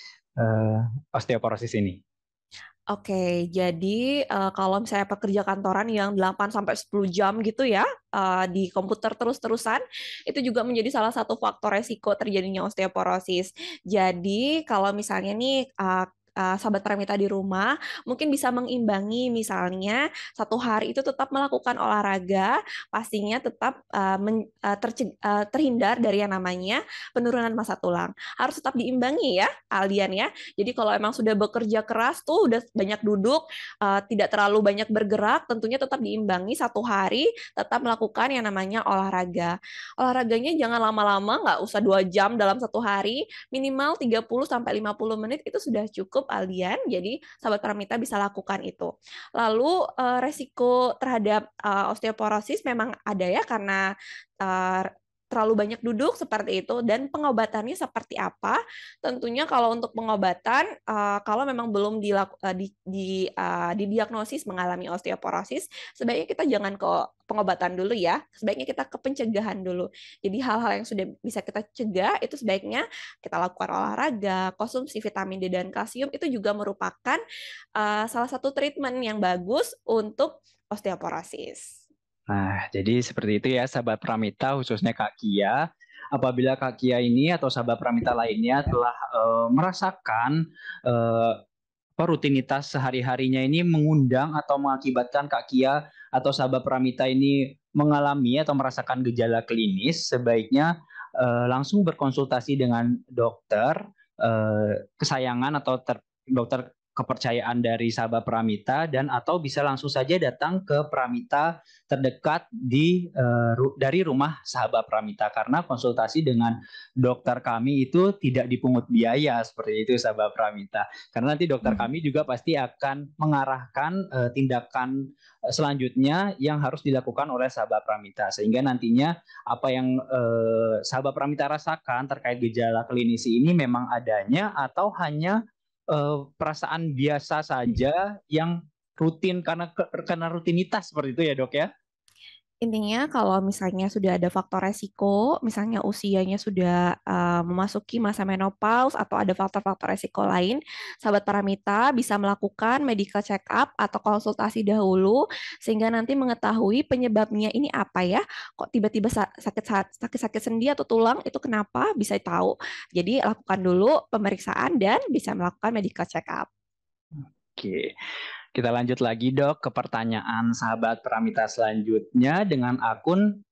osteoporosis ini? Oke, jadi kalau misalnya pekerja kantoran yang 8 sampai 10 jam gitu ya di komputer terus-terusan, itu juga menjadi salah satu faktor resiko terjadinya osteoporosis. Jadi kalau misalnya nih sahabat Pramita di rumah mungkin bisa mengimbangi, misalnya satu hari itu tetap melakukan olahraga, pastinya tetap terhindar dari yang namanya penurunan massa tulang. Harus tetap diimbangi ya, Aldian ya. Jadi kalau emang sudah bekerja keras tuh, udah banyak duduk, tidak terlalu banyak bergerak, tentunya tetap diimbangi satu hari, tetap melakukan yang namanya olahraga. Olahraganya jangan lama-lama, nggak usah 2 jam dalam satu hari, minimal 30-50 menit itu sudah cukup Aldian. Jadi sahabat Pramita bisa lakukan itu. Lalu resiko terhadap osteoporosis memang ada ya karena terlalu banyak duduk seperti itu, dan pengobatannya seperti apa? Tentunya kalau untuk pengobatan, kalau memang belum didiagnosis mengalami osteoporosis, sebaiknya kita jangan ke pengobatan dulu ya, sebaiknya kita ke pencegahan dulu. Jadi hal-hal yang sudah bisa kita cegah itu sebaiknya kita lakukan olahraga, konsumsi vitamin D dan kalsium itu juga merupakan salah satu treatment yang bagus untuk osteoporosis. Nah, jadi seperti itu ya sahabat Pramita, khususnya Kak Kia. Apabila Kak Kia ini atau sahabat Pramita lainnya telah merasakan rutinitas sehari-harinya ini mengundang atau mengakibatkan Kak Kia atau sahabat Pramita ini mengalami atau merasakan gejala klinis, sebaiknya langsung berkonsultasi dengan dokter kesayangan atau dokter kepercayaan dari sahabat Pramita dan atau bisa langsung saja datang ke Pramita terdekat dari rumah sahabat Pramita karena konsultasi dengan dokter kami itu tidak dipungut biaya seperti itu sahabat Pramita. Karena nanti dokter kami juga pasti akan mengarahkan tindakan selanjutnya yang harus dilakukan oleh sahabat Pramita sehingga nantinya apa yang sahabat Pramita rasakan terkait gejala klinisi ini memang adanya atau hanya perasaan biasa saja yang rutin karena rutinitas seperti itu ya dok ya. Intinya kalau misalnya sudah ada faktor resiko, misalnya usianya sudah memasuki masa menopause atau ada faktor-faktor resiko lain, sahabat Paramita bisa melakukan medical check up atau konsultasi dahulu sehingga nanti mengetahui penyebabnya ini apa ya. Kok tiba-tiba sakit-sakit sendi atau tulang itu kenapa bisa tahu. Jadi lakukan dulu pemeriksaan dan bisa melakukan medical check up. Oke. Kita lanjut lagi dok ke pertanyaan sahabat Pramita selanjutnya dengan akun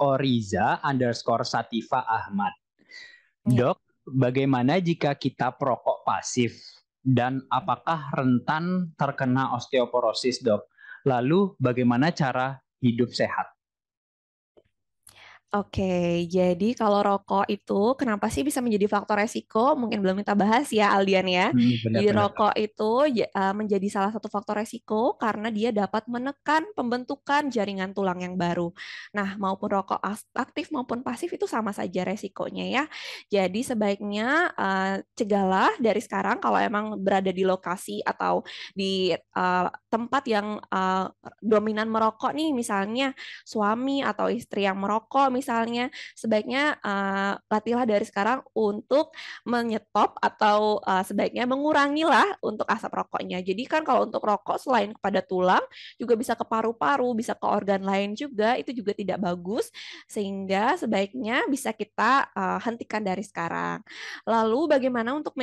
@oriza_sativa Ahmad. Ya. Dok, bagaimana jika kita perokok pasif dan apakah rentan terkena osteoporosis dok? Lalu bagaimana cara hidup sehat? Oke, jadi kalau rokok itu kenapa sih bisa menjadi faktor resiko? Mungkin belum kita bahas ya, Aldian ya. Jadi Benar-benar dok. rokok itu menjadi salah satu faktor resiko karena dia dapat menekan pembentukan jaringan tulang yang baru. Nah, maupun rokok aktif maupun pasif itu sama saja resikonya ya. Jadi sebaiknya cegahlah dari sekarang kalau emang berada di lokasi atau di tempat yang dominan merokok nih, misalnya suami atau istri yang merokok misalnya, sebaiknya latihlah dari sekarang untuk menyetop atau sebaiknya mengurangilah untuk asap rokoknya. Jadi kan kalau untuk rokok selain kepada tulang juga bisa ke paru-paru, bisa ke organ lain juga, itu juga tidak bagus sehingga sebaiknya bisa kita hentikan dari sekarang. Lalu bagaimana untuk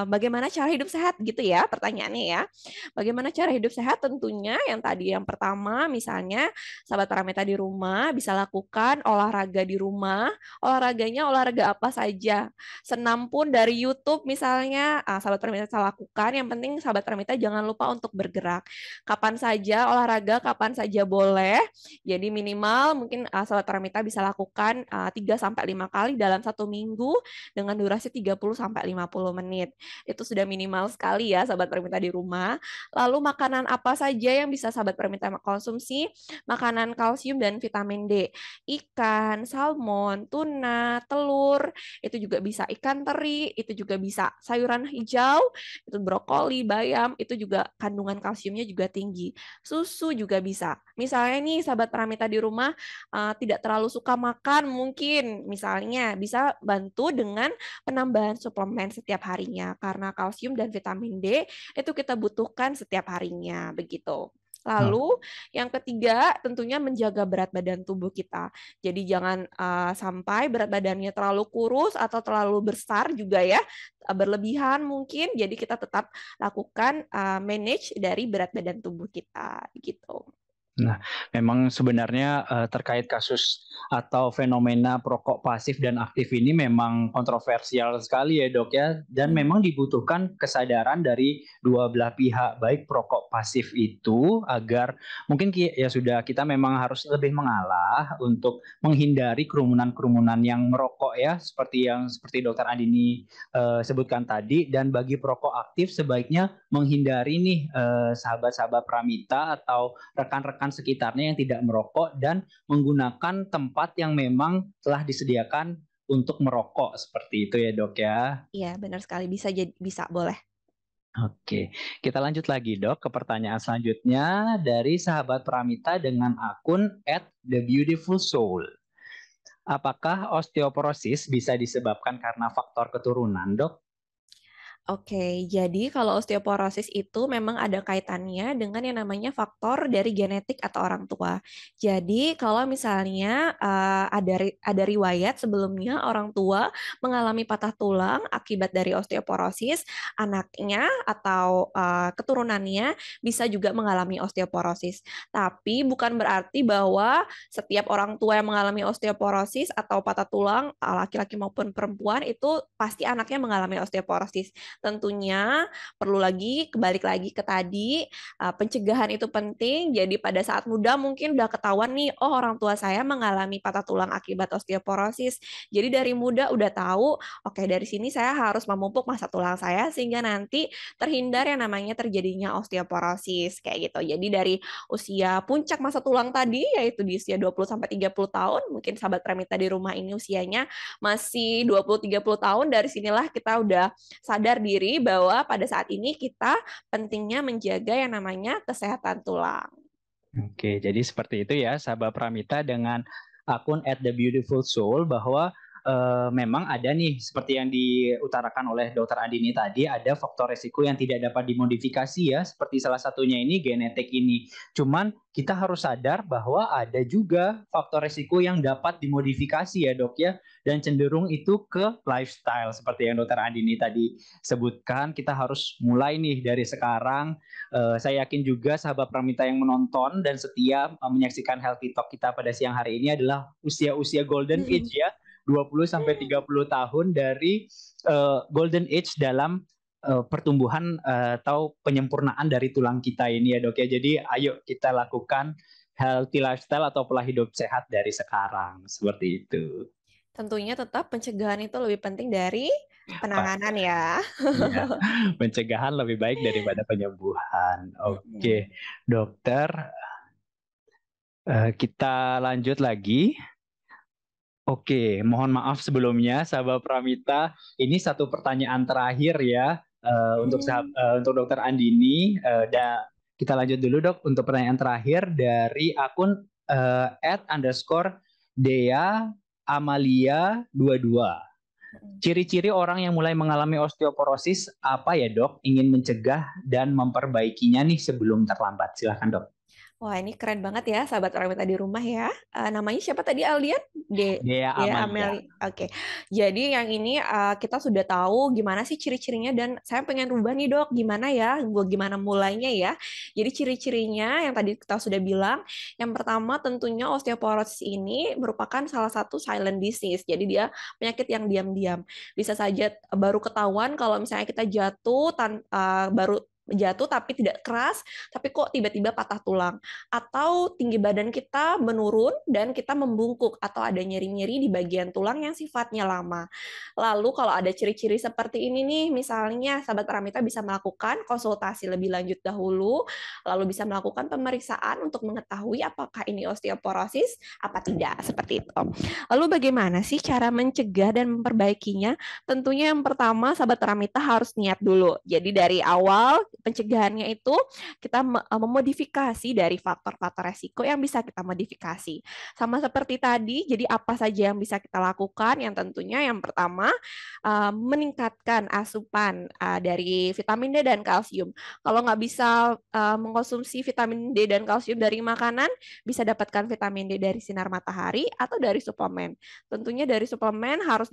bagaimana cara hidup sehat gitu ya pertanyaannya ya. Bagaimana cara hidup sehat? Tentunya yang tadi yang pertama misalnya sahabat Paramita di rumah bisa lakukan olahraga di rumah. Olahraganya olahraga apa saja. Senam pun dari YouTube misalnya sahabat Paramita bisa lakukan. Yang penting sahabat Paramita jangan lupa untuk bergerak. Kapan saja olahraga, kapan saja boleh. Jadi minimal mungkin sahabat Paramita bisa lakukan 3 sampai 5 kali dalam satu minggu dengan durasi 30 sampai 50 menit. Itu sudah minimal sekali ya sahabat Paramita di rumah. Lalu makanan apa saja yang bisa sahabat Permita konsumsi? Makanan kalsium dan vitamin D. Ikan, salmon, tuna, telur, itu juga bisa ikan teri, itu juga bisa sayuran hijau, itu brokoli, bayam, itu juga kandungan kalsiumnya juga tinggi. Susu juga bisa. Misalnya nih sahabat Pramita di rumah tidak terlalu suka makan mungkin misalnya bisa bantu dengan penambahan suplemen setiap harinya karena kalsium dan vitamin D itu kita butuhkan setiap harinya begitu. Lalu yang ketiga tentunya menjaga berat badan tubuh kita. Jadi jangan sampai berat badannya terlalu kurus atau terlalu besar juga ya, berlebihan mungkin. Jadi kita tetap lakukan manage dari berat badan tubuh kita gitu. Nah, memang sebenarnya terkait kasus atau fenomena perokok pasif dan aktif ini memang kontroversial sekali ya dok ya, dan memang dibutuhkan kesadaran dari dua belah pihak, baik perokok pasif itu agar mungkin ya sudah kita memang harus lebih mengalah untuk menghindari kerumunan-kerumunan yang merokok ya, seperti dokter Andini sebutkan tadi, dan bagi perokok aktif sebaiknya menghindari nih sahabat-sahabat Pramita atau rekan-rekan sekitarnya yang tidak merokok dan menggunakan tempat yang memang telah disediakan untuk merokok seperti itu ya dok ya. Iya benar sekali bisa boleh. Oke, kita lanjut lagi dok ke pertanyaan selanjutnya dari sahabat Pramita dengan akun @thebeautifulsoul. Apakah osteoporosis bisa disebabkan karena faktor keturunan dok? Oke, jadi kalau osteoporosis itu memang ada kaitannya dengan yang namanya faktor dari genetik atau orang tua. Jadi kalau misalnya ada riwayat sebelumnya orang tua mengalami patah tulang akibat dari osteoporosis, anaknya atau keturunannya bisa juga mengalami osteoporosis. Tapi bukan berarti bahwa setiap orang tua yang mengalami osteoporosis atau patah tulang, laki-laki maupun perempuan itu pasti anaknya mengalami osteoporosis. Tentunya perlu lagi kebalik lagi ke tadi, pencegahan itu penting. Jadi pada saat muda mungkin udah ketahuan nih, oh orang tua saya mengalami patah tulang akibat osteoporosis. Jadi dari muda udah tahu, oke dari sini saya harus memupuk massa tulang saya sehingga nanti terhindar yang namanya terjadinya osteoporosis kayak gitu. Jadi dari usia puncak masa tulang tadi yaitu di usia 20 sampai 30 tahun, mungkin sahabat Pramita di rumah ini usianya masih 20-30 tahun, dari sinilah kita udah sadar diri bahwa pada saat ini kita pentingnya menjaga yang namanya kesehatan tulang. Oke, jadi seperti itu ya, sahabat Pramita dengan akun @thebeautifulsoul bahwa memang ada nih seperti yang diutarakan oleh Dokter Andini tadi, ada faktor resiko yang tidak dapat dimodifikasi ya, seperti salah satunya ini genetik ini. Cuman kita harus sadar bahwa ada juga faktor resiko yang dapat dimodifikasi ya dok ya, dan cenderung itu ke lifestyle seperti yang Dokter Andini tadi sebutkan. Kita harus mulai nih dari sekarang. Saya yakin juga sahabat Pramita yang menonton dan setia menyaksikan Healthy Talk kita pada siang hari ini adalah usia-usia golden age ya, 20 sampai 30 tahun dari golden age dalam pertumbuhan atau penyempurnaan dari tulang kita ini ya dok ya. Jadi ayo kita lakukan healthy lifestyle atau pola hidup sehat dari sekarang seperti itu. Tentunya tetap pencegahan itu lebih penting dari Pak, penanganan ya. ya, pencegahan lebih baik daripada penyembuhan. Oke, dokter, kita lanjut lagi. Oke, mohon maaf sebelumnya, sahabat Pramita. Ini satu pertanyaan terakhir ya untuk Dokter Andini. Kita lanjut dulu dok untuk pertanyaan terakhir dari akun @_Dea Amalia 22. Ciri-ciri orang yang mulai mengalami osteoporosis apa ya dok? Ingin mencegah dan memperbaikinya nih sebelum terlambat. Silakan dok. Wah, ini keren banget ya, sahabat Pramita di rumah ya. Namanya siapa tadi, Aldian? Dea Amalia. Ameli. Oke. Jadi yang ini kita sudah tahu gimana sih ciri-cirinya dan saya pengen rubah nih dok, gimana ya, gimana mulainya ya. Jadi ciri-cirinya yang tadi kita sudah bilang, yang pertama tentunya osteoporosis ini merupakan salah satu silent disease. Jadi dia penyakit yang diam-diam. Bisa saja baru ketahuan kalau misalnya kita jatuh baru jatuh tapi tidak keras, tapi kok tiba-tiba patah tulang, atau tinggi badan kita menurun dan kita membungkuk atau ada nyeri-nyeri di bagian tulang yang sifatnya lama. Lalu kalau ada ciri-ciri seperti ini nih, misalnya sahabat Pramita bisa melakukan konsultasi lebih lanjut dahulu, lalu bisa melakukan pemeriksaan untuk mengetahui apakah ini osteoporosis apa tidak, seperti itu. Lalu bagaimana sih cara mencegah dan memperbaikinya? Tentunya yang pertama sahabat Pramita harus niat dulu. Jadi dari awal pencegahannya itu kita memodifikasi dari faktor-faktor resiko yang bisa kita modifikasi. Sama seperti tadi, jadi apa saja yang bisa kita lakukan? Yang tentunya yang pertama meningkatkan asupan dari vitamin D dan kalsium. Kalau nggak bisa mengkonsumsi vitamin D dan kalsium dari makanan, bisa dapatkan vitamin D dari sinar matahari atau dari suplemen. Tentunya dari suplemen harus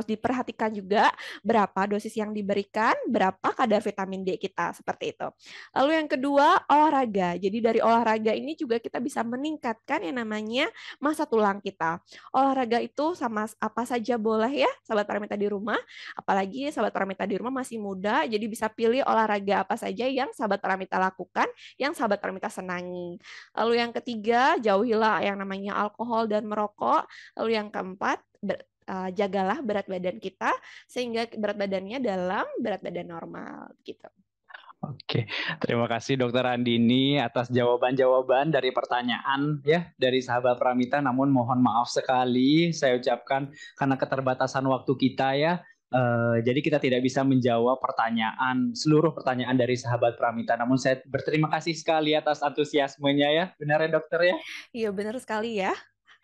diperhatikan juga berapa dosis yang diberikan, berapa kadar vitamin D kita, seperti itu. Lalu yang kedua, olahraga. Jadi dari olahraga ini juga kita bisa meningkatkan yang namanya massa tulang kita. Olahraga itu sama apa saja boleh ya, sahabat Pramita di rumah. Apalagi sahabat Pramita di rumah masih muda, jadi bisa pilih olahraga apa saja yang sahabat Pramita lakukan, yang sahabat Pramita senangi. Lalu yang ketiga, jauhilah yang namanya alkohol dan merokok. Lalu yang keempat, jagalah berat badan kita sehingga berat badannya dalam berat badan normal gitu. Oke, terima kasih Dokter Andini atas jawaban-jawaban dari pertanyaan ya dari sahabat Pramita. Namun mohon maaf sekali saya ucapkan karena keterbatasan waktu kita ya. Jadi kita tidak bisa menjawab seluruh pertanyaan dari sahabat Pramita. Namun saya berterima kasih sekali atas antusiasmenya ya. Benar ya dokter ya? Iya benar sekali ya.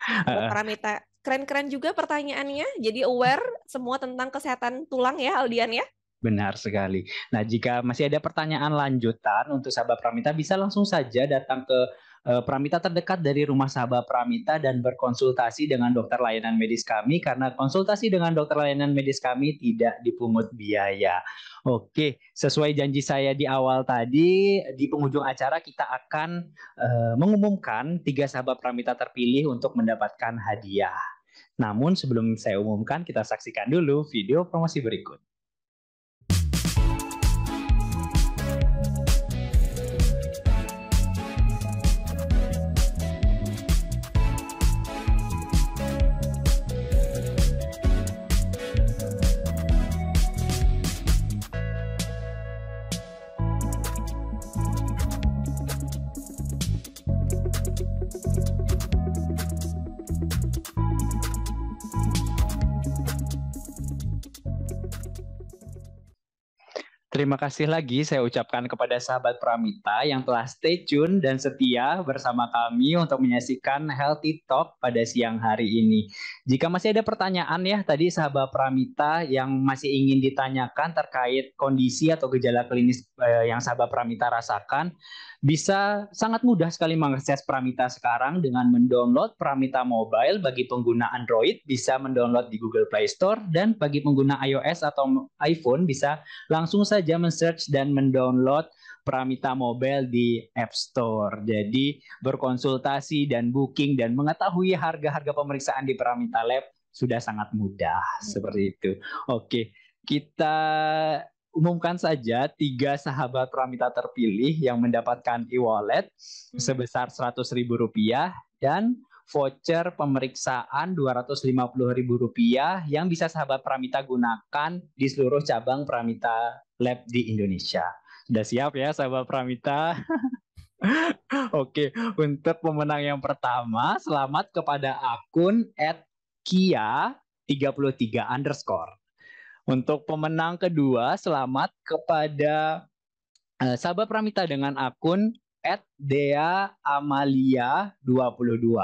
Sahabat Pramita, keren-keren juga pertanyaannya. Jadi aware semua tentang kesehatan tulang ya Aldian ya. Benar sekali. Nah, jika masih ada pertanyaan lanjutan untuk sahabat Pramita, bisa langsung saja datang ke Pramita terdekat dari rumah sahabat Pramita dan berkonsultasi dengan dokter layanan medis kami, karena konsultasi dengan dokter layanan medis kami tidak dipungut biaya. Oke, sesuai janji saya di awal tadi, di penghujung acara kita akan mengumumkan 3 sahabat Pramita terpilih untuk mendapatkan hadiah. Namun sebelum saya umumkan, kita saksikan dulu video promosi berikut. Terima kasih lagi saya ucapkan kepada sahabat Pramita yang telah stay tune dan setia bersama kami untuk menyaksikan Healthy Talk pada siang hari ini. Jika masih ada pertanyaan ya tadi sahabat Pramita yang masih ingin ditanyakan terkait kondisi atau gejala klinis yang sahabat Pramita rasakan, bisa sangat mudah sekali mengakses Pramita sekarang dengan mendownload Pramita Mobile bagi pengguna Android, bisa mendownload di Google Play Store, dan bagi pengguna iOS atau iPhone bisa langsung saja men-search dan mendownload Pramita Mobile di App Store. Jadi berkonsultasi dan booking dan mengetahui harga-harga pemeriksaan di Pramita Lab sudah sangat mudah seperti itu. Oke, kita umumkan saja 3 sahabat Pramita terpilih yang mendapatkan e-wallet sebesar Rp100.000 dan voucher pemeriksaan Rp250.000 yang bisa sahabat Pramita gunakan di seluruh cabang Pramita Lab di Indonesia. Sudah siap ya sahabat Pramita? Oke, untuk pemenang yang pertama, selamat kepada akun @kia33_. Untuk pemenang kedua, selamat kepada sahabat Pramita dengan akun @deaamalia22.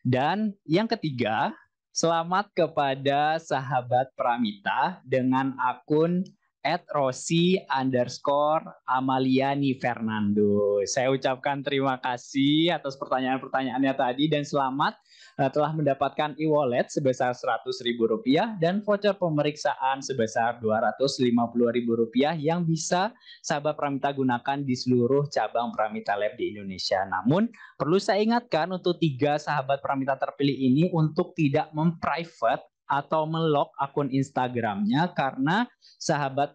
Dan yang ketiga, selamat kepada sahabat Pramita dengan akun @rosi_amaliani Fernando. Saya ucapkan terima kasih atas pertanyaan-pertanyaannya tadi dan selamat telah mendapatkan e-wallet sebesar Rp100.000 dan voucher pemeriksaan sebesar Rp250.000 yang bisa sahabat Pramita gunakan di seluruh cabang Pramita Lab di Indonesia. Namun perlu saya ingatkan untuk 3 sahabat Pramita terpilih ini untuk tidak memprivate atau melock akun Instagramnya karena sahabat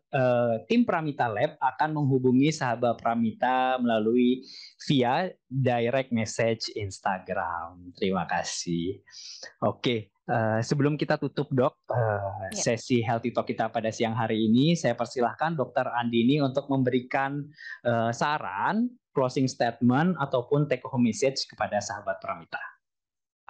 tim Pramita Lab akan menghubungi sahabat Pramita melalui via direct message Instagram. Terima kasih. Oke, sebelum kita tutup dok sesi Healthy Talk kita pada siang hari ini, saya persilahkan Dr. Andini untuk memberikan saran, closing statement ataupun take home message kepada sahabat Pramita.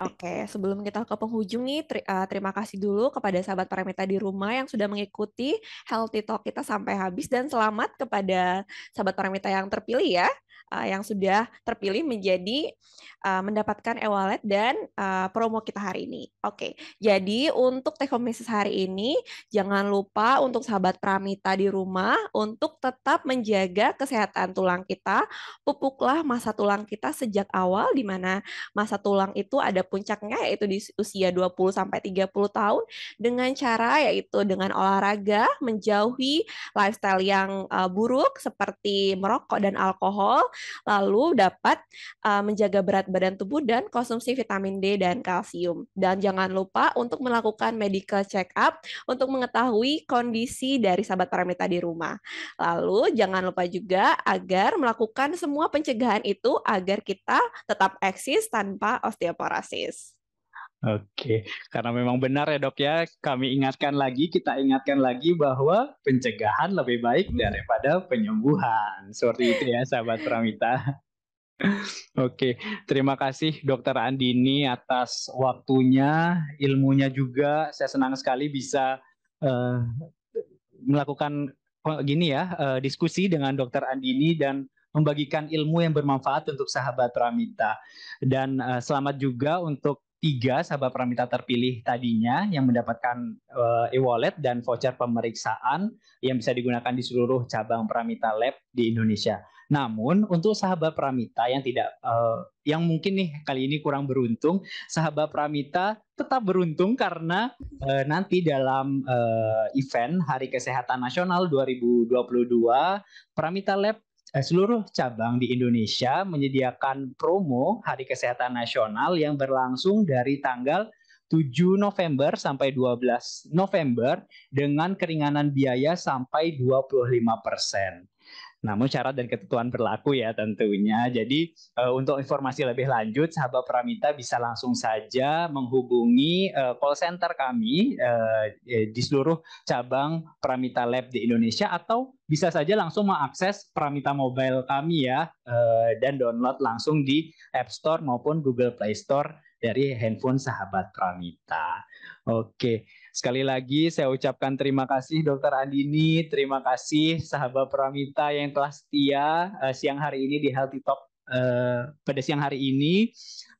Oke, sebelum kita ke penghujung nih, terima kasih dulu kepada sahabat Pramita di rumah yang sudah mengikuti Healthy Talk kita sampai habis dan selamat kepada sahabat Pramita yang terpilih ya, yang sudah terpilih menjadi mendapatkan e-wallet dan promo kita hari ini. Oke, jadi untuk take home message hari ini, jangan lupa untuk sahabat Pramita di rumah untuk tetap menjaga kesehatan tulang kita, pupuklah masa tulang kita sejak awal di mana masa tulang itu ada puncaknya yaitu di usia 20 sampai 30 tahun dengan cara yaitu dengan olahraga, menjauhi lifestyle yang buruk seperti merokok dan alkohol, lalu dapat menjaga berat badan tubuh dan konsumsi vitamin D dan kalsium. Dan jangan lupa untuk melakukan medical check up untuk mengetahui kondisi dari sahabat Pramita di rumah. Lalu jangan lupa juga agar melakukan semua pencegahan itu agar kita tetap eksis tanpa osteoporosis. Oke, karena memang benar ya dok ya, kita ingatkan lagi bahwa pencegahan lebih baik daripada penyembuhan. Seperti itu ya sahabat Pramita. Oke, terima kasih Dokter Andini atas waktunya, ilmunya juga. Saya senang sekali bisa melakukan diskusi dengan Dokter Andini dan membagikan ilmu yang bermanfaat untuk sahabat Pramita. Dan selamat juga untuk 3 sahabat Pramita terpilih tadinya yang mendapatkan e-wallet dan voucher pemeriksaan yang bisa digunakan di seluruh cabang Pramita Lab di Indonesia. Namun untuk sahabat Pramita yang mungkin nih kali ini kurang beruntung, sahabat Pramita tetap beruntung karena nanti dalam event Hari Kesehatan Nasional 2022, Pramita Lab seluruh cabang di Indonesia menyediakan promo Hari Kesehatan Nasional yang berlangsung dari tanggal 7 November sampai 12 November dengan keringanan biaya sampai 25%. Namun syarat dan ketentuan berlaku ya tentunya. Jadi untuk informasi lebih lanjut, sahabat Pramita bisa langsung saja menghubungi call center kami di seluruh cabang Pramita Lab di Indonesia atau bisa saja langsung mengakses Pramita Mobile kami ya dan download langsung di App Store maupun Google Play Store dari handphone sahabat Pramita. Oke. Sekali lagi saya ucapkan terima kasih Dokter Andini, terima kasih sahabat Pramita yang telah setia siang hari ini di Healthy Talk pada siang hari ini.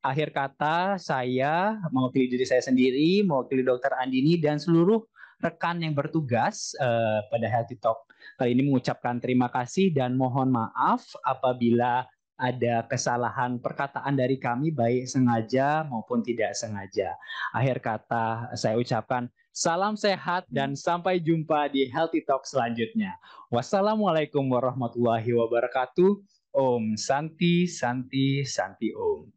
Akhir kata saya mewakili diri saya sendiri, mewakili Dokter Andini dan seluruh rekan yang bertugas pada Healthy Talk kali ini mengucapkan terima kasih dan mohon maaf apabila ada kesalahan perkataan dari kami baik sengaja maupun tidak sengaja. Akhir kata saya ucapkan salam sehat dan sampai jumpa di Healthy Talk selanjutnya. Wassalamualaikum warahmatullahi wabarakatuh. Om Santi Santi Santi Om.